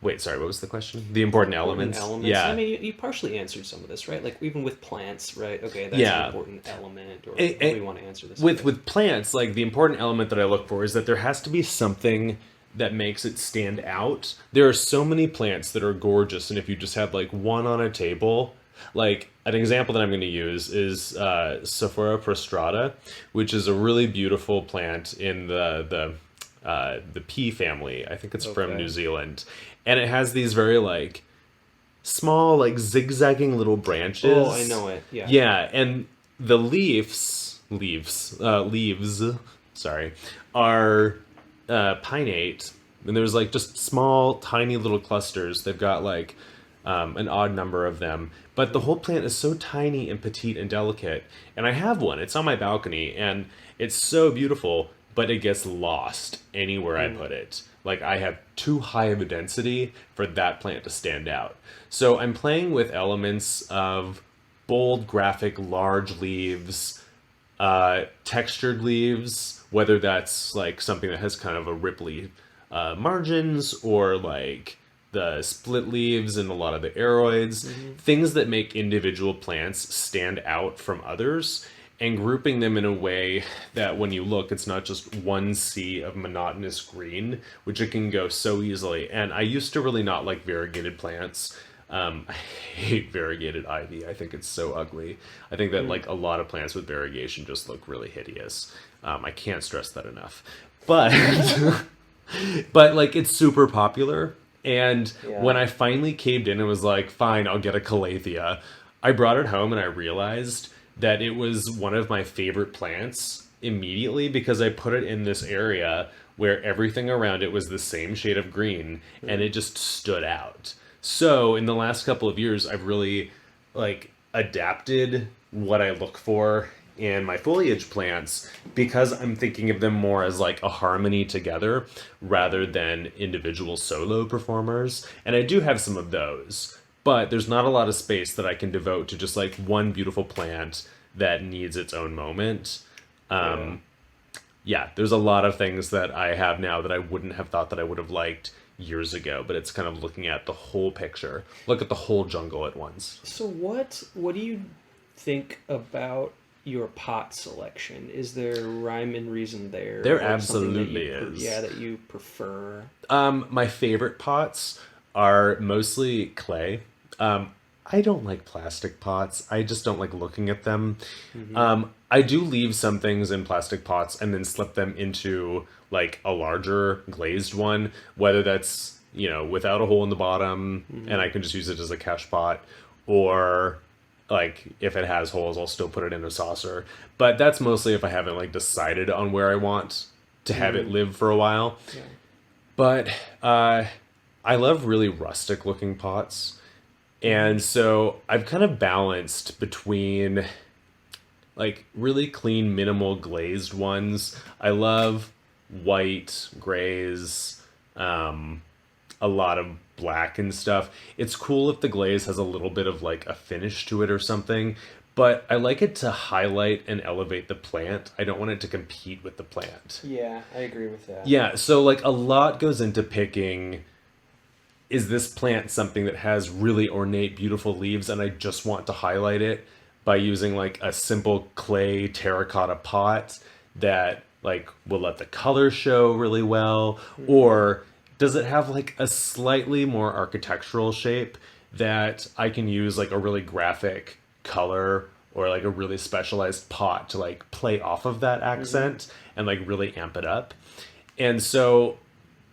Wait, sorry, what was the question? The important Important elements? elements. I Yeah. mean, you partially answered some of this, right? Like even with plants, right? Okay, that's an Yeah. important element. Or And- how do and we want to answer this? I with guess? with plants, like the important element that I look for is that there has to be something that makes it stand out. There are so many plants that are gorgeous, and if you just have like one on a table, like an example that I'm going to use is Sophora prostrata, which is a really beautiful plant in the pea family. I think it's from Okay. New Zealand, and it has these very like small, like zigzagging little branches. Oh, I know it. Yeah. Yeah, and the leaves, sorry, are pinnate, and there's like just small, tiny little clusters. They've got like an odd number of them, but the whole plant is so tiny and petite and delicate. And I have one. It's on my balcony, and it's so beautiful, but it gets lost anywhere I put it. Like I have too high of a density for that plant to stand out. So I'm playing with elements of bold, graphic, large leaves, textured leaves, whether that's like something that has kind of a ripply margins or like the split leaves and a lot of the aroids, things that make individual plants stand out from others, and grouping them in a way that when you look, it's not just one sea of monotonous green, which it can go so easily. And I used to really not like variegated plants. I hate variegated ivy. I think it's so ugly. I think that like a lot of plants with variegation just look really hideous. I can't stress that enough. But but like it's super popular. And Yeah. when I finally caved in and was like, fine, I'll get a calathea, I brought it home and I realized that it was one of my favorite plants immediately because I put it in this area where everything around it was the same shade of green and it just stood out. So in the last couple of years, I've really like adapted what I look for in my foliage plants because I'm thinking of them more as like a harmony together rather than individual solo performers. And I do have some of those, but there's not a lot of space that I can devote to just like one beautiful plant that needs its own moment. Yeah. Yeah, there's a lot of things that I have now that I wouldn't have thought that I would have liked years ago, but it's kind of looking at the whole picture. Look at the whole jungle at once. So what do you think about your pot selection? Is there rhyme and reason there? There or something that absolutely you is. Yeah, that you prefer. My favorite pots are mostly clay. I don't like plastic pots. I just don't like looking at them. I do leave some things in plastic pots and then slip them into like a larger glazed one, whether that's, you know, without a hole in the bottom and I can just use it as a cache pot, or like if it has holes, I'll still put it in a saucer. But that's mostly if I haven't like decided on where I want to have it live for a while. Yeah. But I love really rustic looking pots. And so I've kind of balanced between like really clean, minimal glazed ones. I love white, grays, a lot of black and stuff. It's cool if the glaze has a little bit of like a finish to it or something, but I like it to highlight and elevate the plant. I don't want it to compete with the plant. Yeah, I agree with that. Yeah, so like a lot goes into picking, is this plant something that has really ornate, beautiful leaves and I just want to highlight it by using like a simple clay terracotta pot that like will let the color show really well? Or does it have like a slightly more architectural shape that I can use like a really graphic color or like a really specialized pot to like play off of that accent and like really amp it up. And so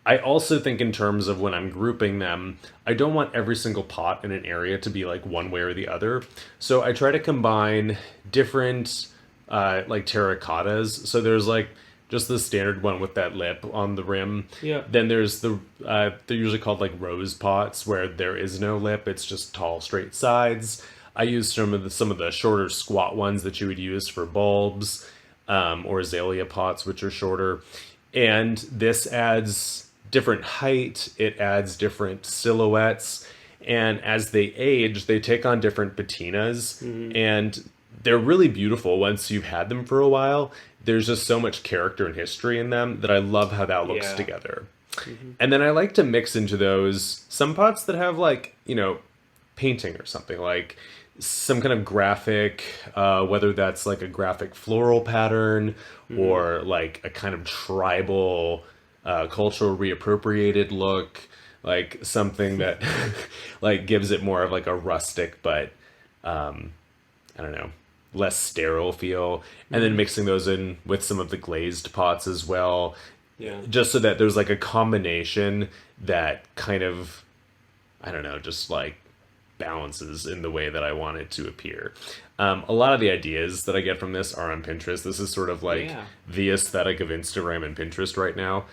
I also think in terms of when I'm grouping them, I don't want every single pot in an area to be like one way or the other. So I try to combine different like terracottas. So there's like just the standard one with that lip on the rim. Yeah. Then there's they're usually called like rose pots where there is no lip. It's just tall, straight sides. I use some of the shorter squat ones that you would use for bulbs, or azalea pots, which are shorter. And this adds different height. It adds different silhouettes. And as they age, they take on different patinas. And they're really beautiful once you've had them for a while. There's just so much character and history in them that I love how that looks Yeah. together. And then I like to mix into those some pots that have like, painting or something, like some kind of graphic, whether that's like a graphic floral pattern or like a kind of tribal, cultural reappropriated look, like something that like gives it more of like a rustic but I don't know, less sterile feel, and then mixing those in with some of the glazed pots as well, Yeah. just so that there's like a combination that kind of, I don't know, just like balances in the way that I want it to appear. A lot of the ideas that I get from this are on Pinterest. This is sort of like Yeah. the aesthetic of Instagram and Pinterest right now.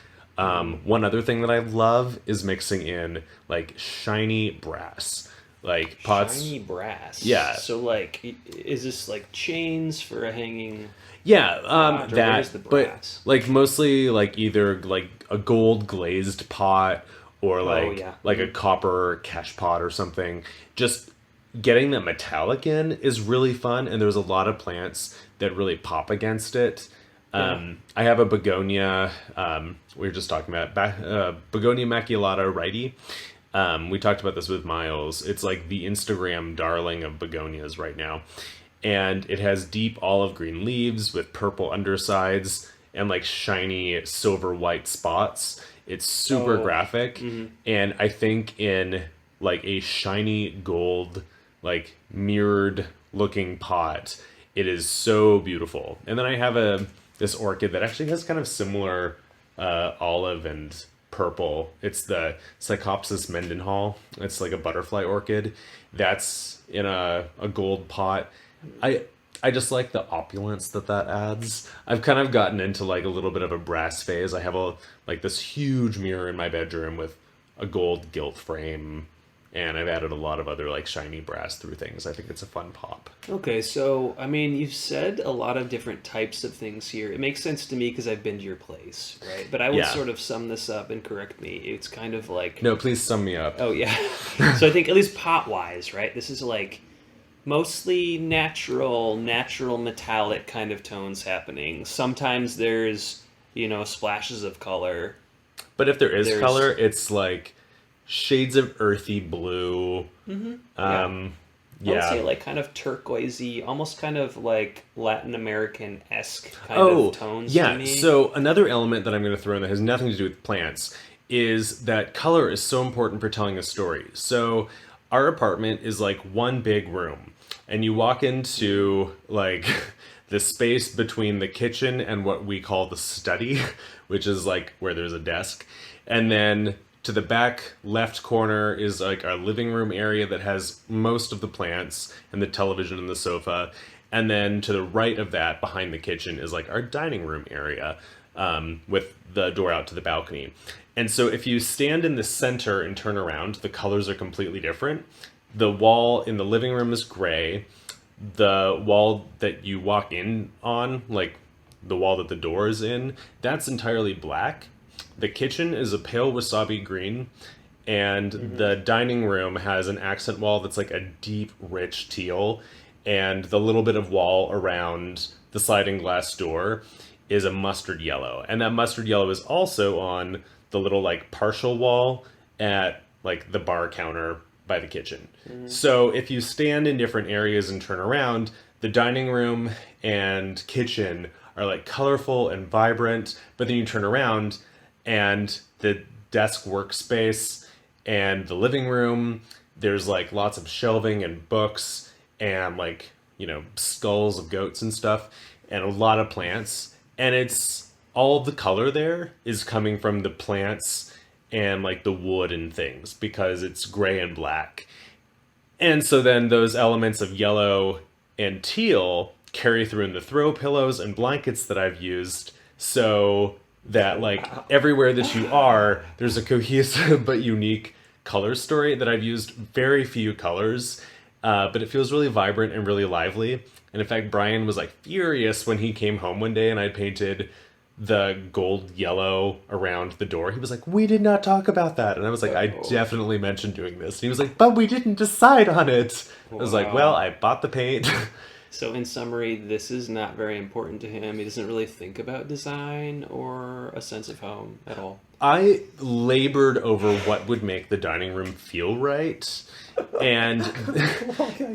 One other thing that I love is mixing in like shiny brass, like pots. Shiny brass. Yeah. So like, is this like chains for a hanging Yeah, pot, or what is the but brass? like mostly like either like a gold glazed pot or like yeah. a copper cash pot or something. Just getting that metallic in is really fun, and there's a lot of plants that really pop against it. I have a begonia. We were just talking about begonia maculata righty. We talked about this with Miles. It's like the Instagram darling of begonias right now. And it has deep olive green leaves with purple undersides and like shiny silver white spots. It's super Oh, graphic. And I think in like a shiny gold, like mirrored looking pot, it is so beautiful. And then I have this orchid that actually has kind of similar olive and purple. It's the Psychopsis Mendenhall. It's like a butterfly orchid. That's in a gold pot. I just like the opulence that adds. I've kind of gotten into like a little bit of a brass phase. I have like this huge mirror in my bedroom with a gold gilt frame, and I've added a lot of other like shiny brass through things. I think it's a fun pop. Okay, so I mean, you've said a lot of different types of things here. It makes sense to me because I've been to your place, right? But I would Yeah. sort of sum this up and correct me. It's kind of like, No, please sum me up. oh yeah. So I think at least pot wise, right? This is like mostly natural metallic kind of tones happening. Sometimes there's, splashes of color. But if there is There's- color, it's like shades of earthy blue. I would say Yeah. like kind of turquoisey, almost kind of like Latin American esque kind Oh, of tones yeah. to me. So another element that I'm going to throw in that has nothing to do with plants is that color is so important for telling a story. So our apartment is like one big room, and you walk into like the space between the kitchen and what we call the study, which is like where there's a desk, and then to the back left corner is like our living room area that has most of the plants and the television and the sofa. And then to the right of that, behind the kitchen, is like our dining room area, with the door out to the balcony. And so if you stand in the center and turn around, the colors are completely different. The wall in the living room is gray. The wall that you walk in on, like the wall that the door is in, that's entirely black. The kitchen is a pale wasabi green, and the dining room has an accent wall that's like a deep, rich teal, and the little bit of wall around the sliding glass door is a mustard yellow. And that mustard yellow is also on the little like partial wall at like the bar counter by the kitchen. So if you stand in different areas and turn around, the dining room and kitchen are like colorful and vibrant, but then you turn around and the desk workspace and the living room There's like lots of shelving and books and like, skulls of goats and stuff and a lot of plants. And it's all the color there is coming from the plants and like the wood and things because it's gray and black. And so then those elements of yellow and teal carry through in the throw pillows and blankets that I've used so that like everywhere that you are, there's a cohesive but unique color story that I've used very few colors, but it feels really vibrant and really lively. And in fact, Brian was like furious when he came home one day and I painted the gold yellow around the door. He was like, "We did not talk about that." And I was like, "I Oh, definitely mentioned doing this." And he was like, "But we didn't decide on it." I was like, "Well, wow. I bought the paint." So, in summary, this is not very important to him. He doesn't really think about design or a sense of home at all. I labored over what would make the dining room feel right. And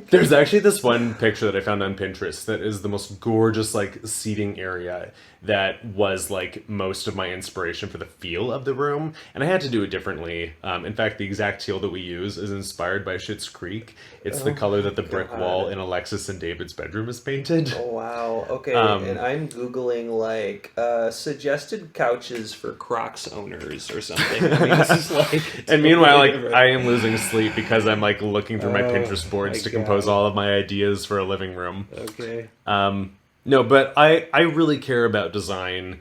there's actually this one picture that I found on Pinterest that is the most gorgeous like seating area that was like most of my inspiration for the feel of the room, and I had to do it differently. In fact, the exact teal that we use is inspired by Schitt's Creek. It's the Oh color my that the brick wall God. in Alexis and David's bedroom is painted. Oh wow. Okay, and Um, I'm Googling like suggested couches for Crocs owners or something. I mean, this is like and meanwhile, totally like different. I am losing sleep because I'm like looking through my Oh Pinterest my boards to compose God. all of my ideas for a living room. Okay. No, but I really care about design,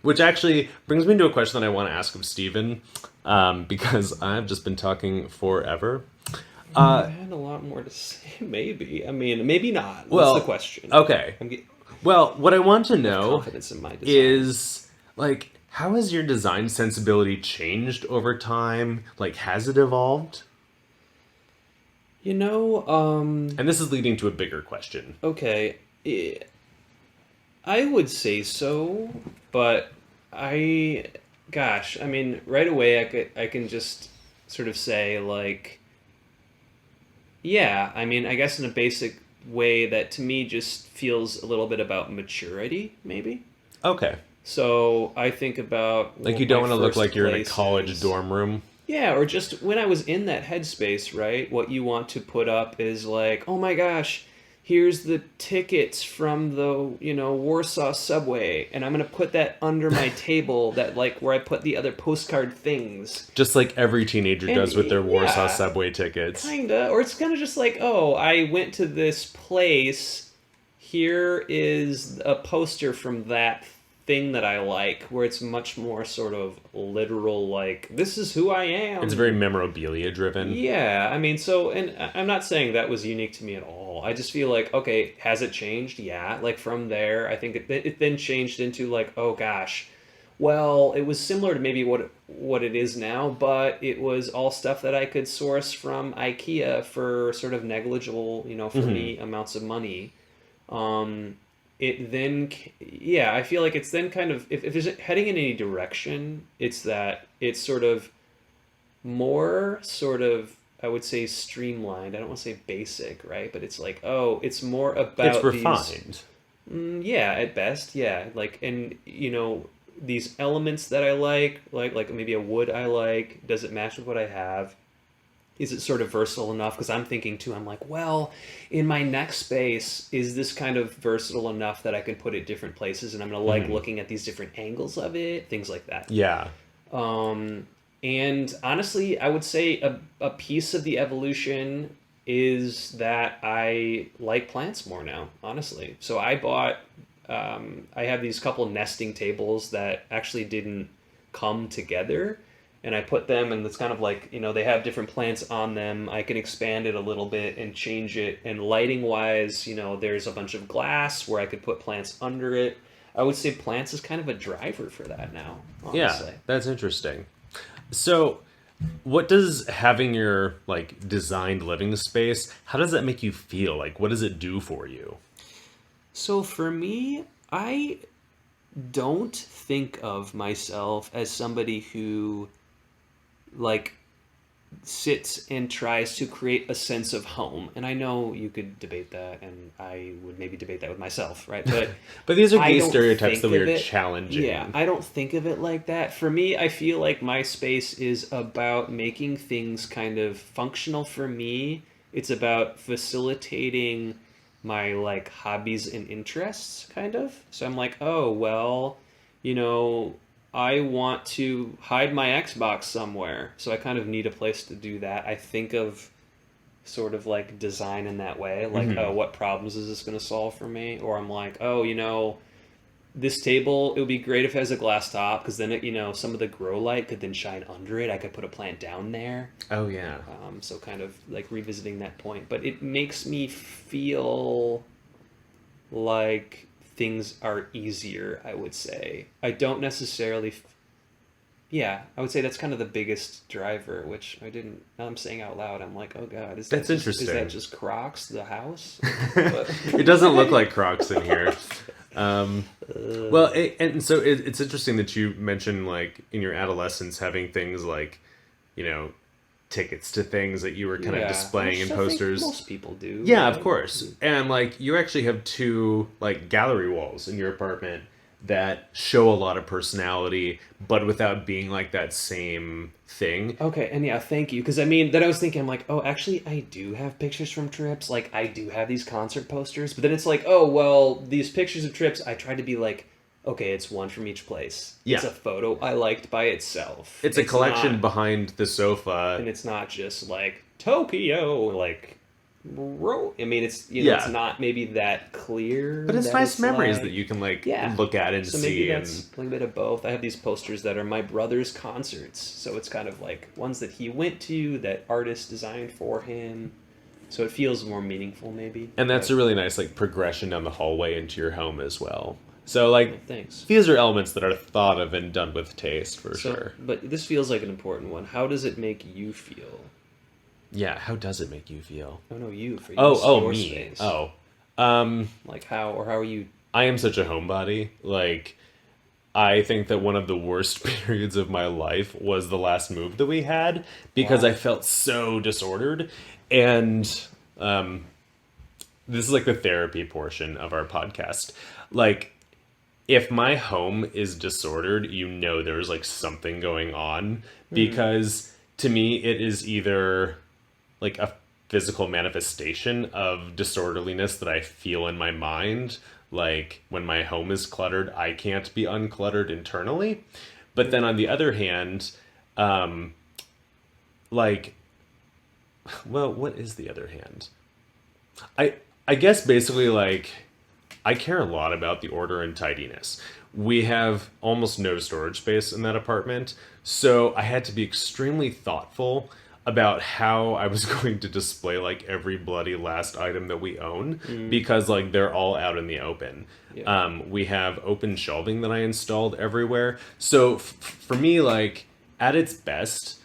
which actually brings me to a question that I want to ask of Steven, because I've just been talking forever. I had a lot more to say. Maybe. I mean, maybe not. What's the Well, question? okay. I'm get, Well, what I want to I have know confidence in my design. is like, how has your design sensibility changed over time? Like, has it evolved? You know, And this is leading to a bigger question. okay. eh, I would say so, but I, gosh, I mean, right away I can just sort of say like, yeah, I mean, I guess in a basic way that to me just feels a little bit about maturity, maybe. Okay. So I think about Like, what you don't my want to look first like you're in a college places. dorm room. Yeah, or just when I was in that headspace, right? What you want to put up is like, oh my gosh, here's the tickets from the, Warsaw subway, and I'm gonna put that under my table that like where I put the other postcard things. Just like every teenager And does with their Warsaw yeah, subway tickets. kinda. Or it's kind of just like, oh, I went to this place. Here is a poster from that thing that I like, where it's much more sort of literal, like, this is who I It's very am. memorabilia driven. Yeah, I mean, so, and I'm not saying that was unique to me at all. I just feel like, okay, has it changed? Yeah. Like from there, I think it then changed into like, oh gosh, well, it was similar to maybe what it is now, but it was all stuff that I could source from IKEA for sort of negligible, for Hmm. me, amounts of money. Um, it then, yeah, I feel like it's then kind of, if it's heading in any direction, it's that it's sort of more sort of, I would say, streamlined. I don't want to say basic, right? But it's like, oh, it's more It's about these, refined. yeah, at best, yeah. Like, and these elements that I like maybe a wood I like. Does it match with what I have? Is it sort of versatile enough? Because I'm thinking too, I'm like, well, in my next space, is this kind of versatile enough that I can put it different places and I'm gonna like Hmm. looking at these different angles of it, things like that. Yeah. Um, and honestly, I would say a piece of the evolution is that I like plants more now, honestly. So I have these couple nesting tables that actually didn't come together. And I put them, and it's kind of like, they have different plants on them. I can expand it a little bit and change it. And lighting wise, there's a bunch of glass where I could put plants under it. I would say plants is kind of a driver for that now, Yeah. honestly. That's interesting. So, what does having your like designed living space, how does that make you feel? Like, what does it do for you? So for me, I don't think of myself as somebody who like sits and tries to create a sense of home. And I know you could debate that, and I would maybe debate that with myself, right? But But these are I gay don't stereotypes that think we of are it. Yeah, challenging. I don't think of it like that. For me, I feel like my space is about making things kind of functional for me. It's about facilitating my like hobbies and interests, kind of. So I'm like, oh, well, you know, I want to hide my Xbox somewhere. So I kind of need a place to do that. I think of sort of like design in that way, like, Hmm. oh, what problems is this going to solve for me? Or I'm like, oh, this table, it would be great if it has a glass top, because then some of the grow light could then shine under it. I could put a plant down there. Oh yeah. So kind of like revisiting that point, but it makes me feel like things are easier, I would say. I don't necessarily. Yeah, I would say that's kind of the biggest driver, which I didn't. Now I'm saying out loud. I'm like, oh god, That's is that interesting. just Crocs, the house? But It doesn't look like Crocs in here. Um, uh, well, and so it's interesting that you mentioned like in your adolescence having things like, you know, tickets to things that you were kind of yeah, displaying in which I think posters. most people do, Yeah, of right? course. And like you actually have two like gallery walls in your apartment that show a lot of personality, but without being like that same thing. Okay, and yeah, thank you. Because I mean, then I was thinking, I'm like, oh, actually, I do have pictures from trips. Like, I do have these concert posters. But then it's like, oh, well, these pictures of trips, I tried to be like, okay, it's one from each place. It's Yeah. a photo I liked by itself. It's a It's collection not, behind the sofa. and it's not just like Tokyo, like, I mean, it's Yeah. not maybe that clear But it's that nice it's memories that like, you can like yeah. look at and So maybe see and that's a little bit of both. I have these posters that are my brother's concerts. So it's kind of like ones that he went to, that artist designed for him. So it feels more meaningful, maybe. and that's But a really nice like progression down the hallway into your home as well. So like thanks. these are elements that are thought of and done with taste for So, sure. but this feels like an important one. How does it make you feel? Yeah, how does it make you feel? Oh no, you for Oh, your me. space. Oh. Like how are you? I am such a homebody. Like I think that one of the worst periods of my life was the last move that we had because I Wow. felt so disordered. And this is like the therapy portion of our podcast. Like, if my home is disordered, you know there's like something going on Hmm. because to me it is either like a physical manifestation of disorderliness that I feel in my mind. Like when my home is cluttered, I can't be uncluttered internally. But then on the other hand, like, well, what is the other hand? I I guess basically like I care a lot about the order and tidiness. We have almost no storage space in that apartment, so I had to be extremely thoughtful about how I was going to display like every bloody last item that we own Hmm. because like they're all out in the open. Yeah. We have open shelving that I installed everywhere. So for me, like at its best,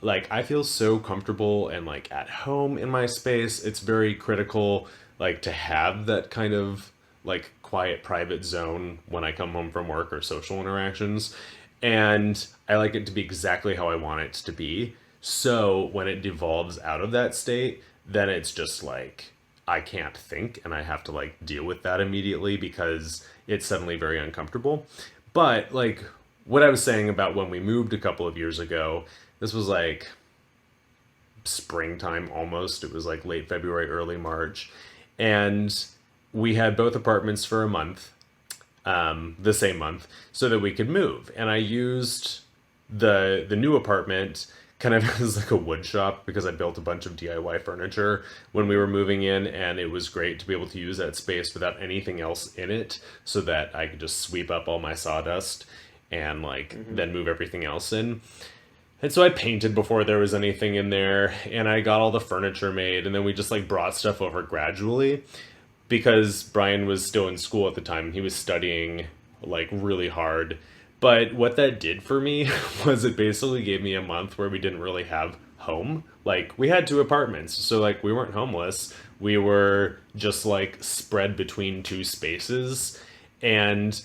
like I feel so comfortable and like at home in my space. It's very critical like to have that kind of like quiet private zone when I come home from work or social interactions. And I like it to be exactly how I want it to be. So when it devolves out of that state, then it's just like I can't think and I have to like deal with that immediately because it's suddenly very uncomfortable. But like what I was saying about when we moved a couple of years ago, this was like springtime almost. It was like late February, early March. And we had both apartments for a month, the same month, so that we could move. And I used the new apartment kind of as like a wood shop because I built a bunch of DIY furniture when we were moving in, and it was great to be able to use that space without anything else in it so that I could just sweep up all my sawdust and like Hmm. then move everything else in. And so I painted before there was anything in there, and I got all the furniture made, and then we just like brought stuff over gradually because Brian was still in school at the time. He was studying like really hard. But what that did for me was it basically gave me a month where we didn't really have home. Like we had two apartments, so like we weren't homeless. We were just like spread between two spaces, and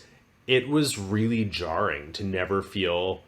it was really jarring to never feel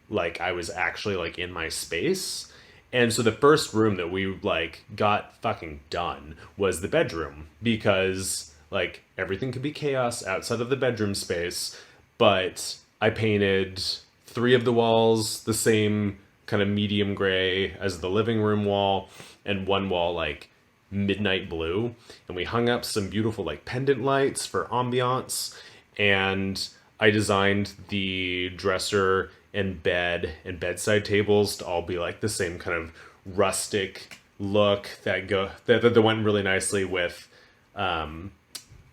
like I was actually like in my space. And so the first room that we like got fucking done was the bedroom, because like everything could be chaos outside of the bedroom space, but I painted 3 of the walls the same kind of medium gray as the living room wall, and one wall like midnight blue. And we hung up some beautiful like pendant lights for ambiance. And I designed the dresser and bed and bedside tables to all be like the same kind of rustic look that went really nicely with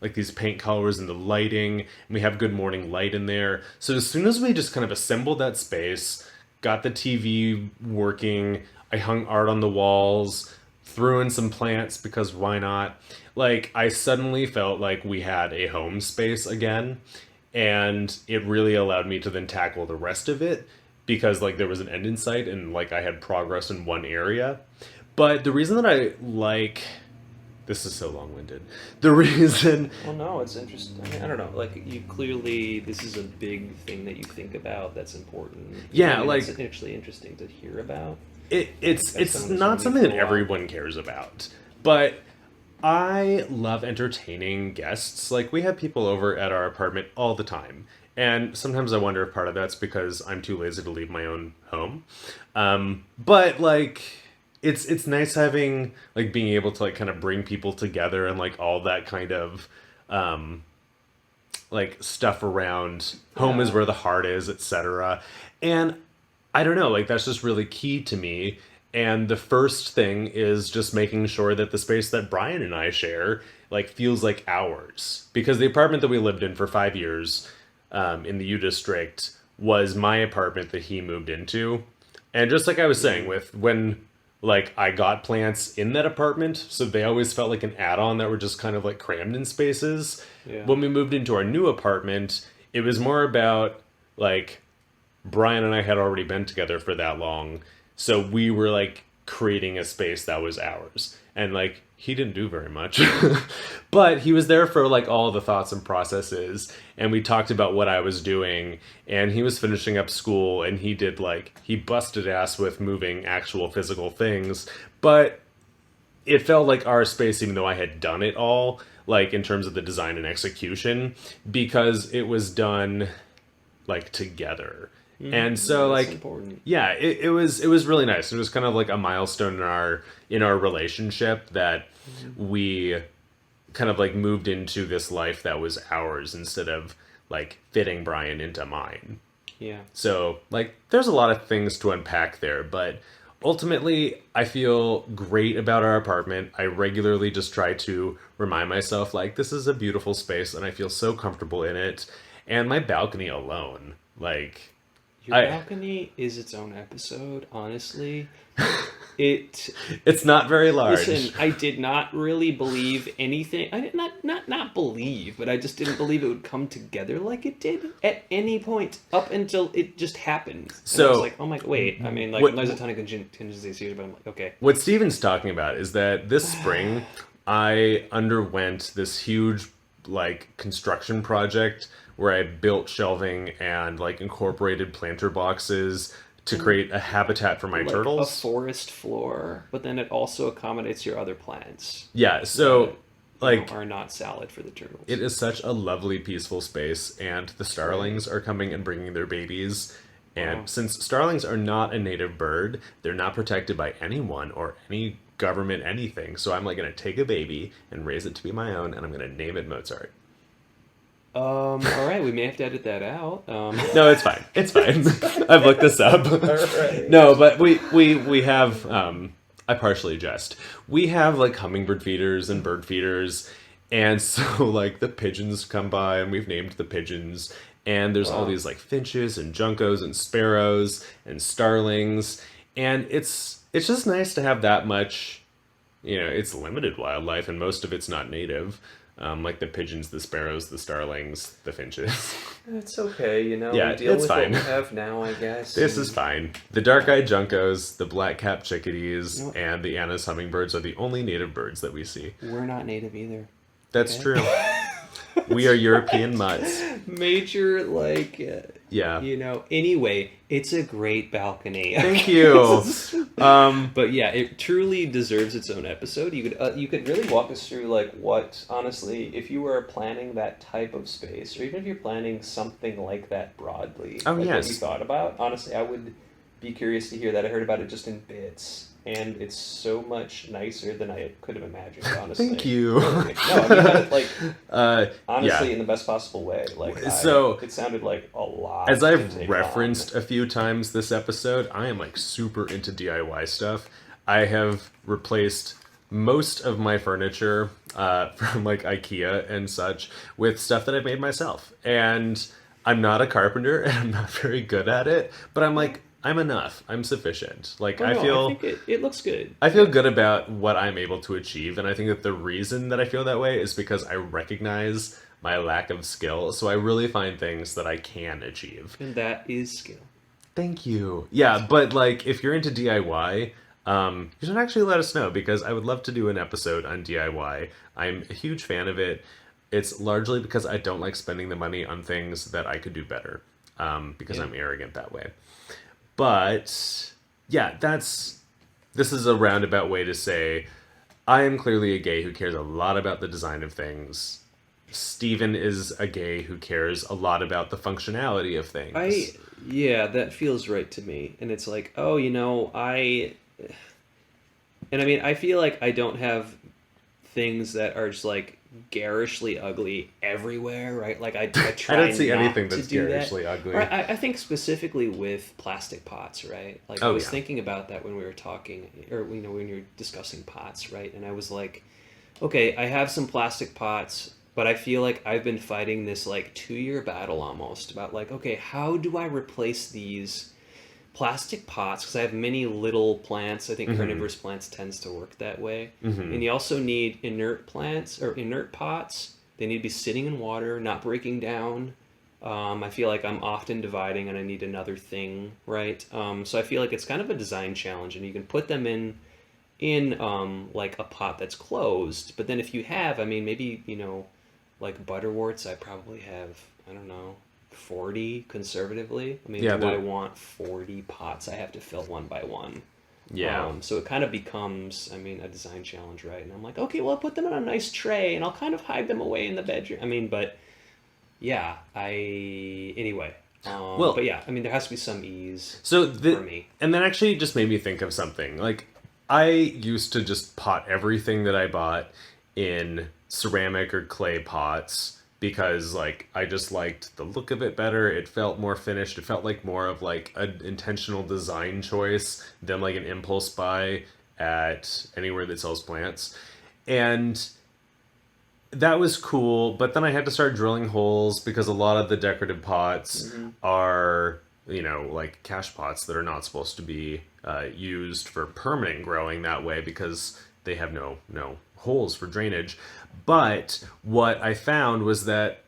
like these paint colors and the lighting. And we have good morning light in there. So as soon as we just kind of assembled that space, got the TV working, I hung art on the walls, threw in some plants because why not? Like, I suddenly felt like we had a home space again, and it really allowed me to then tackle the rest of it, because like there was an end in sight and like I had progress in one area. But the reason that I like, this is so long-winded. The reason, Well, no, it's interesting. I mean, I don't know. Like, you clearly, this is a big thing that you think about that's important. Yeah, I mean, like- it's actually interesting to hear about. it's sounds not really something that cool. everyone cares about, but I love entertaining guests. Like, we have people over at our apartment all the time, and sometimes I wonder if part of that's because I'm too lazy to leave my own home. But like, it's nice having like being able to like kind of bring people together and like all that kind of like stuff around home is where the heart is, etc. And I don't know, like that's just really key to me. And the first thing is just making sure that the space that Brian and I share like feels like ours, because the apartment that we lived in for 5 years in the U District was my apartment that he moved into. And just like I was saying, with when like I got plants in that apartment, so they always felt like an add-on that were just kind of like crammed in spaces. Yeah. When we moved into our new apartment, it was more about like Brian and I had already been together for that long, so we were like creating a space that was ours. And like he didn't do very much, but he was there for like all the thoughts and processes. And we talked about what I was doing, and he was finishing up school, and he did like, he busted ass with moving actual physical things, but it felt like our space, even though I had done it all, like in terms of the design and execution, because it was done like together. And so That's like important. yeah, it was really nice. It was kind of like a milestone in our relationship that we kind of like moved into this life that was ours instead of like fitting Brian into mine. Yeah. So like there's a lot of things to unpack there, but ultimately I feel great about our apartment. I regularly just try to remind myself like this is a beautiful space and I feel so comfortable in it. And my balcony alone, like Your I- balcony is its own episode, honestly. It it's not very large. Listen, I did not really believe anything. I did not believe, but I just didn't believe it would come together like it did at any point up until it just happened. And So- I was like, oh my, wait. I mean, like, What- there's a ton of contingencies here, but I'm like, okay. What Steven's talking about is that this spring I underwent this huge like construction project where I built shelving and like incorporated planter boxes to create a habitat for my Like a turtles. forest floor, but then it also accommodates your other plants. Yeah, so that, like are not salad for the turtles. it is such a lovely peaceful space, and the starlings are coming and bringing their babies. And Wow. since starlings are not a native bird, they're not protected by anyone or any government anything. So I'm like going to take a baby and raise it to be my own, and I'm going to name it Mozart. All right, we may have to edit that out. No, it's fine. It's fine. I've looked this up. Alright. No, but we have I partially jest. We have like hummingbird feeders and bird feeders, and so like the pigeons come by and we've named the pigeons, and there's all Wow. these like finches and juncos and sparrows and starlings, and it's just nice to have that much, you know, it's limited wildlife and most of it's not native. Like the pigeons, the sparrows, the starlings, the finches. It's okay, you know. Yeah, we deal it's with fine. what we have now, I guess. This is fine. The dark-eyed juncos, the black-capped chickadees, You know- and the Anna's hummingbirds are the only native birds that we see. We're not native either. That's Okay. true. We are European mutts. Major, like, Yeah. You know, anyway, it's a great balcony. Thank you. But yeah, it truly deserves its own episode. You could really walk us through like what honestly, if you were planning that type of space, or even if you're planning something like that broadly, Oh, like what you yes. thought about. Honestly, I would be curious to hear that. I heard about it just in bits, and it's so much nicer than I could have imagined. Honestly, Thank you. Really. No, I mean that, like honestly Yeah. in the best possible way. Like So, it sounded like a lot as to I've take referenced on. a few times this episode, I am like super into DIY stuff. I have replaced most of my furniture from like IKEA and such with stuff that I've made myself. And I'm not a carpenter and I'm not very good at it, but I'm like, I'm enough. I'm sufficient. Like, Oh no, I think it looks good. I feel good about what I'm able to achieve, and I think that the reason that I feel that way is because I recognize my lack of skill, so I really find things that I can achieve. And that is skill. Thank you. Yeah, but like if you're into DIY, you should actually let us know because I would love to do an episode on DIY. I'm a huge fan of it. It's largely because I don't like spending the money on things that I could do better, because Yeah. I'm arrogant that way. But yeah, this is a roundabout way to say I am clearly a gay who cares a lot about the design of things. Steven is a gay who cares a lot about the functionality of I things. Yeah, that feels right to me. And it's like, oh, you know, and I mean, I feel like I don't have things that are just like garishly ugly everywhere, right? Like I I try don't see not anything to that's do that. garishly ugly. Or I think specifically with plastic pots, right? Like I Oh was yeah. thinking about that when we were talking, or you know, when you're discussing pots, right? And I was like, okay, I have some plastic pots, but I feel like I've been fighting this like 2 year battle almost about like, okay, how do I replace these plastic pots? Because I have many little plants. I think Hmm. carnivorous plants tends to work that way. Hmm. And you also need inert plants or inert pots. They need to be sitting in water, not breaking down. I feel like I'm often dividing and I need another thing, right? So I feel like it's kind of a design challenge, and you can put them in like a pot that's closed. But then if you have, I mean, maybe you know, like butterworts, I probably have, I don't know, 40 conservatively. I mean, Yeah, do I the want 40 pots I have to fill one by one? yeah. So it kind of becomes, I mean, a design challenge, right? And I'm like, okay, well, I'll put them in a nice tray and I'll kind of hide them away in the bedroom. I mean, but yeah, anyway. But Well, yeah, I mean, there has to be some ease so for the me. and that actually just made me think of something. Like I used to just pot everything that I bought in ceramic or clay pots because like I just liked the look of it better. It felt more finished. It felt like more of like an intentional design choice than like an impulse buy at anywhere that sells plants. And that was cool, but then I had to start drilling holes because a lot of the decorative pots Hmm. are, you know, like cash pots that are not supposed to be used for permanent growing that way because they have no holes for drainage. But what I found was that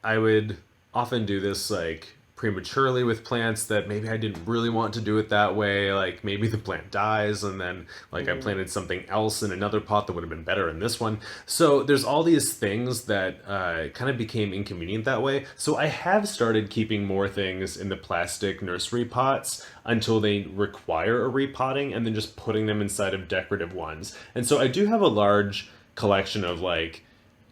I would often do this like prematurely with plants that maybe I didn't really want to do it that way. Like maybe the plant dies and then like I Hmm. planted something else in another pot that would have been better in this one. So there's all these things that kind of became inconvenient that way. So I have started keeping more things in the plastic nursery pots until they require a repotting and then just putting them inside of decorative ones. And so I do have a large collection of like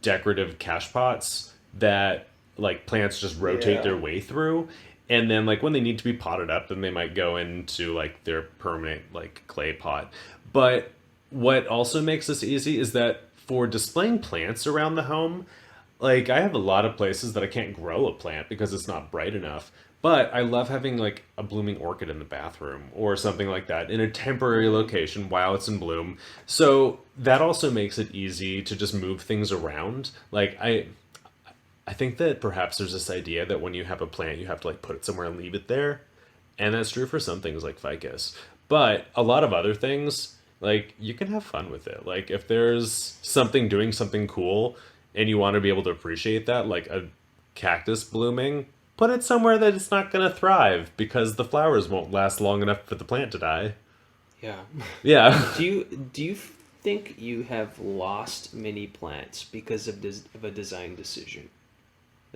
decorative cash pots that like plants just rotate Yeah. their way through, and then like when they need to be potted up then they might go into like their permanent like clay pot. But what also makes this easy is that for displaying plants around the home, like I have a lot of places that I can't grow a plant because it's not bright enough. But I love having like a blooming orchid in the bathroom or something like that in a temporary location while it's in bloom. So that also makes it easy to just move things around. Like I think that perhaps there's this idea that when you have a plant, you have to like put it somewhere and leave it there. And that's true for some things like ficus. But a lot of other things, like you can have fun with it. Like if there's something doing something cool and you want to be able to appreciate that, like a cactus blooming, put it somewhere that it's not going to thrive because the flowers won't last long enough for the plant to die. Yeah. Yeah. Do you think you have lost many plants because of a design decision?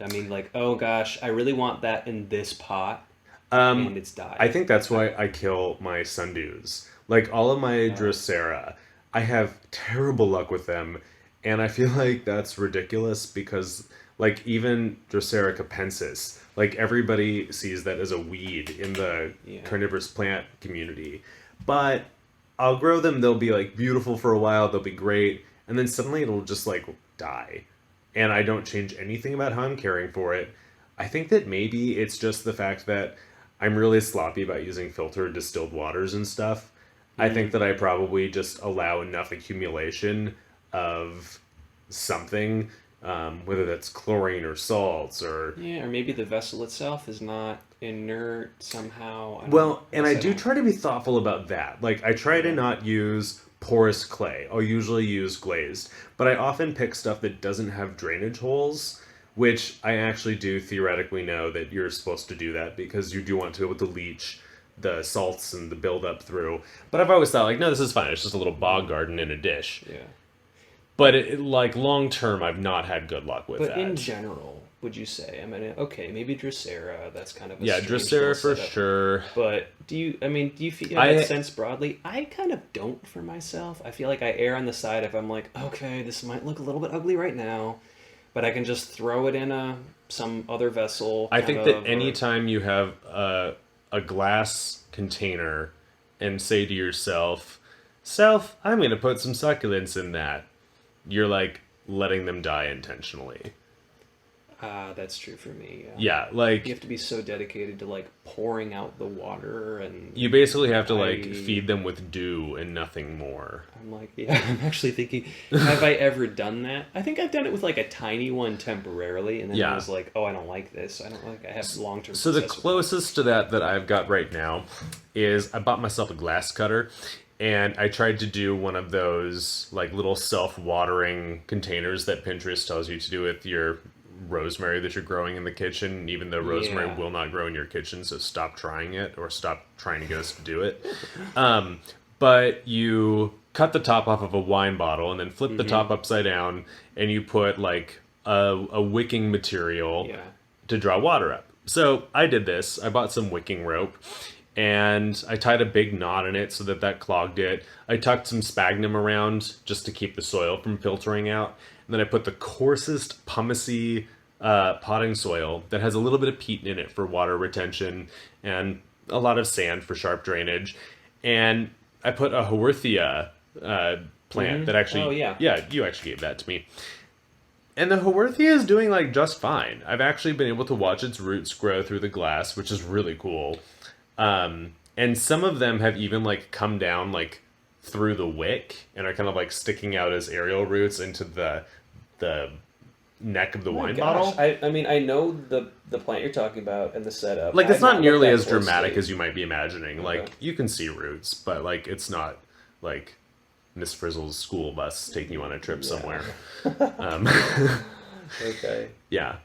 I mean, like, oh gosh, I really want that in this pot, and it's I died. think that's why I kill my sundews. Like all of my Oh, Drosera, I have terrible luck with them, and I feel like that's ridiculous because like even Drosera capensis, like everybody sees that as a weed in the yeah. carnivorous plant community. But I'll grow them, they'll be like beautiful for a while, they'll be great, and then suddenly it'll just like die. And I don't change anything about how I'm caring for it. I think that maybe it's just the fact that I'm really sloppy about using filtered distilled waters and stuff. I think Mm. that I probably just allow enough accumulation of something, whether that's chlorine or salts or. Yeah, or maybe the vessel itself is not inert somehow. Well, I and I guess I do don't. try to be thoughtful about that. Like, I try to Yeah. not use porous clay. I'll usually use glazed. But I often pick stuff that doesn't have drainage holes, which I actually do theoretically know that you're supposed to do that because you do want to be able to leach the salts and the buildup through. But I've always thought, like, no, this is fine. It's just a little bog garden in a dish. Yeah. But, like, long term, I've not had good luck with But in that. general, would you say? I mean, okay, maybe Drosera. That's kind of a Yeah, strange little Drosera for setup. sure. But do you? I mean, do you feel that I sense broadly? I kind of don't for myself. I feel like I err on the side if I'm like, okay, this might look a little bit ugly right now, but I can just throw it in a some other vessel, I kind think that of, or anytime you have a glass container and say to yourself, Self, I'm going to put some succulents in that, you're like letting them die intentionally. that's true for me. Yeah. Yeah, You like have to be so dedicated to like pouring out the water, you and basically have to like I feed them with dew and nothing more. I'm like, yeah, I'm actually thinking, have I ever done that? I think I've done it with like a tiny one temporarily, and then I Yeah. was like, oh, I don't like this. I don't like. I have long term So the success with that. closest to that I've got right now is I bought myself a glass cutter and I tried to do one of those like little self-watering containers that Pinterest tells you to do with your rosemary that you're growing in the kitchen, even though rosemary Yeah. will not grow in your kitchen, so stop trying it or stop trying to get us to do it. But you cut the top off of a wine bottle and then flip the top upside down and you put like a wicking material Yeah. to draw water up. So I did this. I bought some wicking rope and I tied a big knot in it so that that clogged it. I tucked some sphagnum around just to keep the soil from filtering out. And then I put the coarsest pumicey potting soil that has a little bit of peat in it for water retention and a lot of sand for sharp drainage. And I put a Haworthia plant that Oh actually, yeah. yeah, you actually gave that to me. And the Haworthia is doing like just fine. I've actually been able to watch its roots grow through the glass, which is really cool. And some of them have even like come down like through the wick and are kind of like sticking out as aerial roots into the neck of the My wine gosh. bottle. I mean, I know the plant you're talking about and the setup. Like it's I've not looked nearly that as dramatic closely. as you might be imagining. Okay. Like you can see roots, but like it's not like Miss Frizzle's school bus taking you on a trip somewhere. Um, Okay. yeah,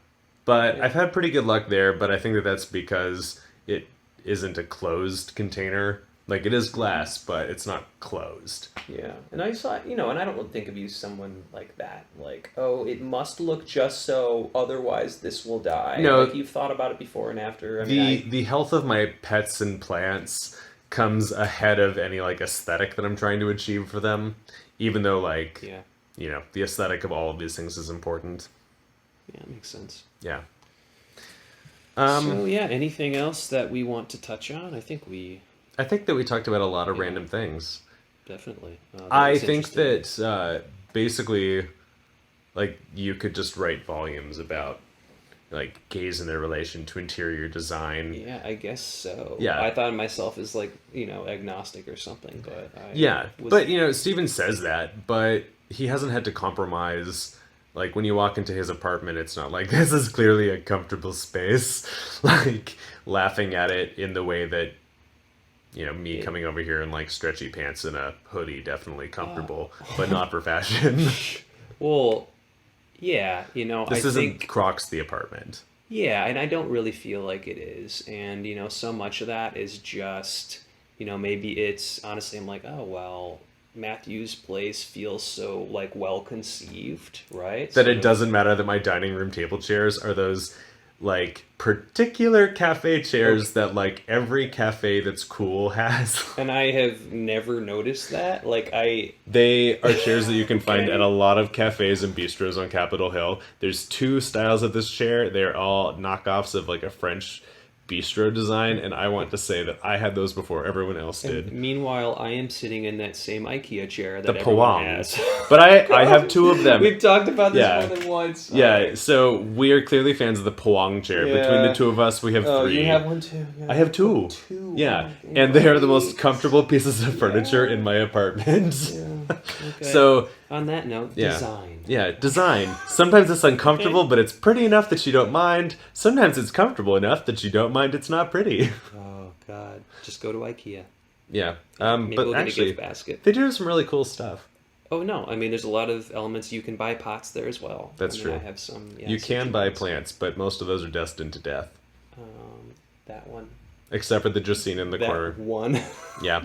but Yeah. I've had pretty good luck there. But I think that that's because it isn't a closed container. Like it is glass, but it's not closed. Yeah, and I saw, and I don't think of you as someone like that. Like, oh, it must look just so, otherwise this will die. No. Like you've thought about it before and after. I mean, The health of my pets and plants comes ahead of any like aesthetic that I'm trying to achieve for them. Even though like yeah, the aesthetic of all of these things is important. yeah, it makes sense. Yeah. So yeah, anything else that we want to touch on? I think we I think that we talked about a lot of random things. definitely. That I was think interesting. that basically, like, you could just write volumes about, like, gays and their relation to interior design. Yeah, I guess so. Yeah. I thought of myself as like agnostic or something, but Yeah, was, but, Steven says that, but he hasn't had to compromise. Like, when you walk into his apartment, it's not like, this is clearly a comfortable space. Like, laughing at it in the way that me coming over here in like stretchy pants and a hoodie, definitely comfortable, but not for fashion. well, yeah, This I isn't think. Crocs the apartment. Yeah, and I don't really feel like it is. And, so much of that is just, maybe it's honestly, I'm like, oh, well, Matthew's place feels so like well conceived, right? That Sort it of- doesn't matter that my dining room table chairs are those like particular cafe chairs that like every cafe that's cool has. And I have never noticed that. Like They are chairs that you can find Okay. at a lot of cafes and bistros on Capitol Hill. There's two styles of this chair. They're all knockoffs of like a French bistro design, and I want to say that I had those before everyone else did. Meanwhile, I am sitting in that same IKEA chair The that everyone Pawang. has. But I have two of them. We've talked about this Yeah. more than once. Yeah, so we are clearly fans of the Pawang chair. Yeah. Between the two of us, we have Oh, three. you have one too. Yeah. I have two. Two. Yeah, Oh, and they are the great. most comfortable pieces of furniture in my apartment. Yeah. Okay. So, on that note, yeah. design. Yeah, design. Sometimes it's uncomfortable, Okay. but it's pretty enough that you don't mind. Sometimes it's comfortable enough that you don't mind it's not pretty. Oh God, just go to IKEA. Yeah, Maybe but we'll get a actually, gift basket. they do some really cool stuff. Oh no, I mean there's a lot of elements. You can buy pots there as well. That's I mean, true. I have some. Yeah, You some can buy pots. plants, but most of those are destined to death. That one. Except for the Justine in the That corner. one. Yeah.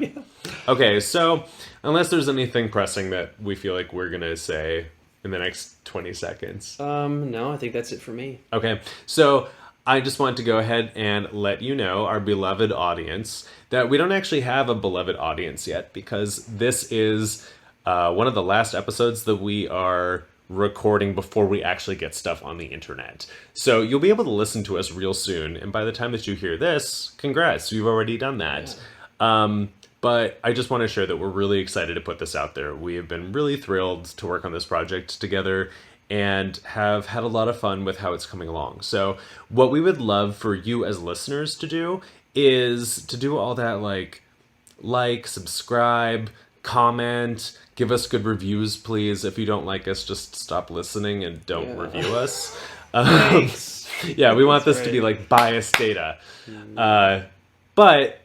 Okay, so unless there's anything pressing that we feel like we're going to say in the next 20 seconds. No, I think that's it for me. Okay, so I just want to go ahead and let you know, our beloved audience, that we don't actually have a beloved audience yet because this is one of the last episodes that we are recording before we actually get stuff on the internet. So you'll be able to listen to us real soon, and by the time that you hear this, congrats, you've already done that. But I just want to share that we're really excited to put this out there. We have been really thrilled to work on this project together and have had a lot of fun with how it's coming along. So what we would love for you as listeners to do is to do all that like, subscribe, comment, give us good reviews, please. If you don't like us, just stop listening and don't Yeah. review us. Thanks. Yeah, we want this That's to be right. like biased data. But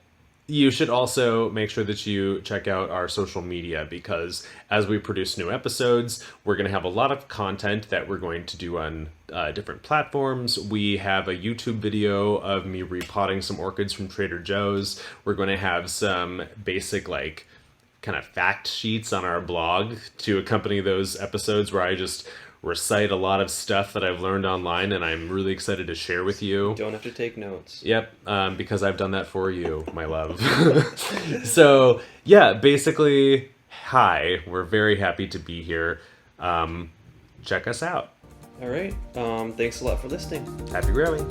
you should also make sure that you check out our social media because as we produce new episodes, we're going to have a lot of content that we're going to do on different platforms. We have a YouTube video of me repotting some orchids from Trader Joe's. We're going to have some basic like kind of fact sheets on our blog to accompany those episodes where I just recite a lot of stuff that I've learned online and I'm really excited to share with you. Don't have to take notes. Yep, because I've done that for you, my love. So, yeah, basically, hi. We're very happy to be here. Check us out. All right. Thanks a lot for listening. Happy growing.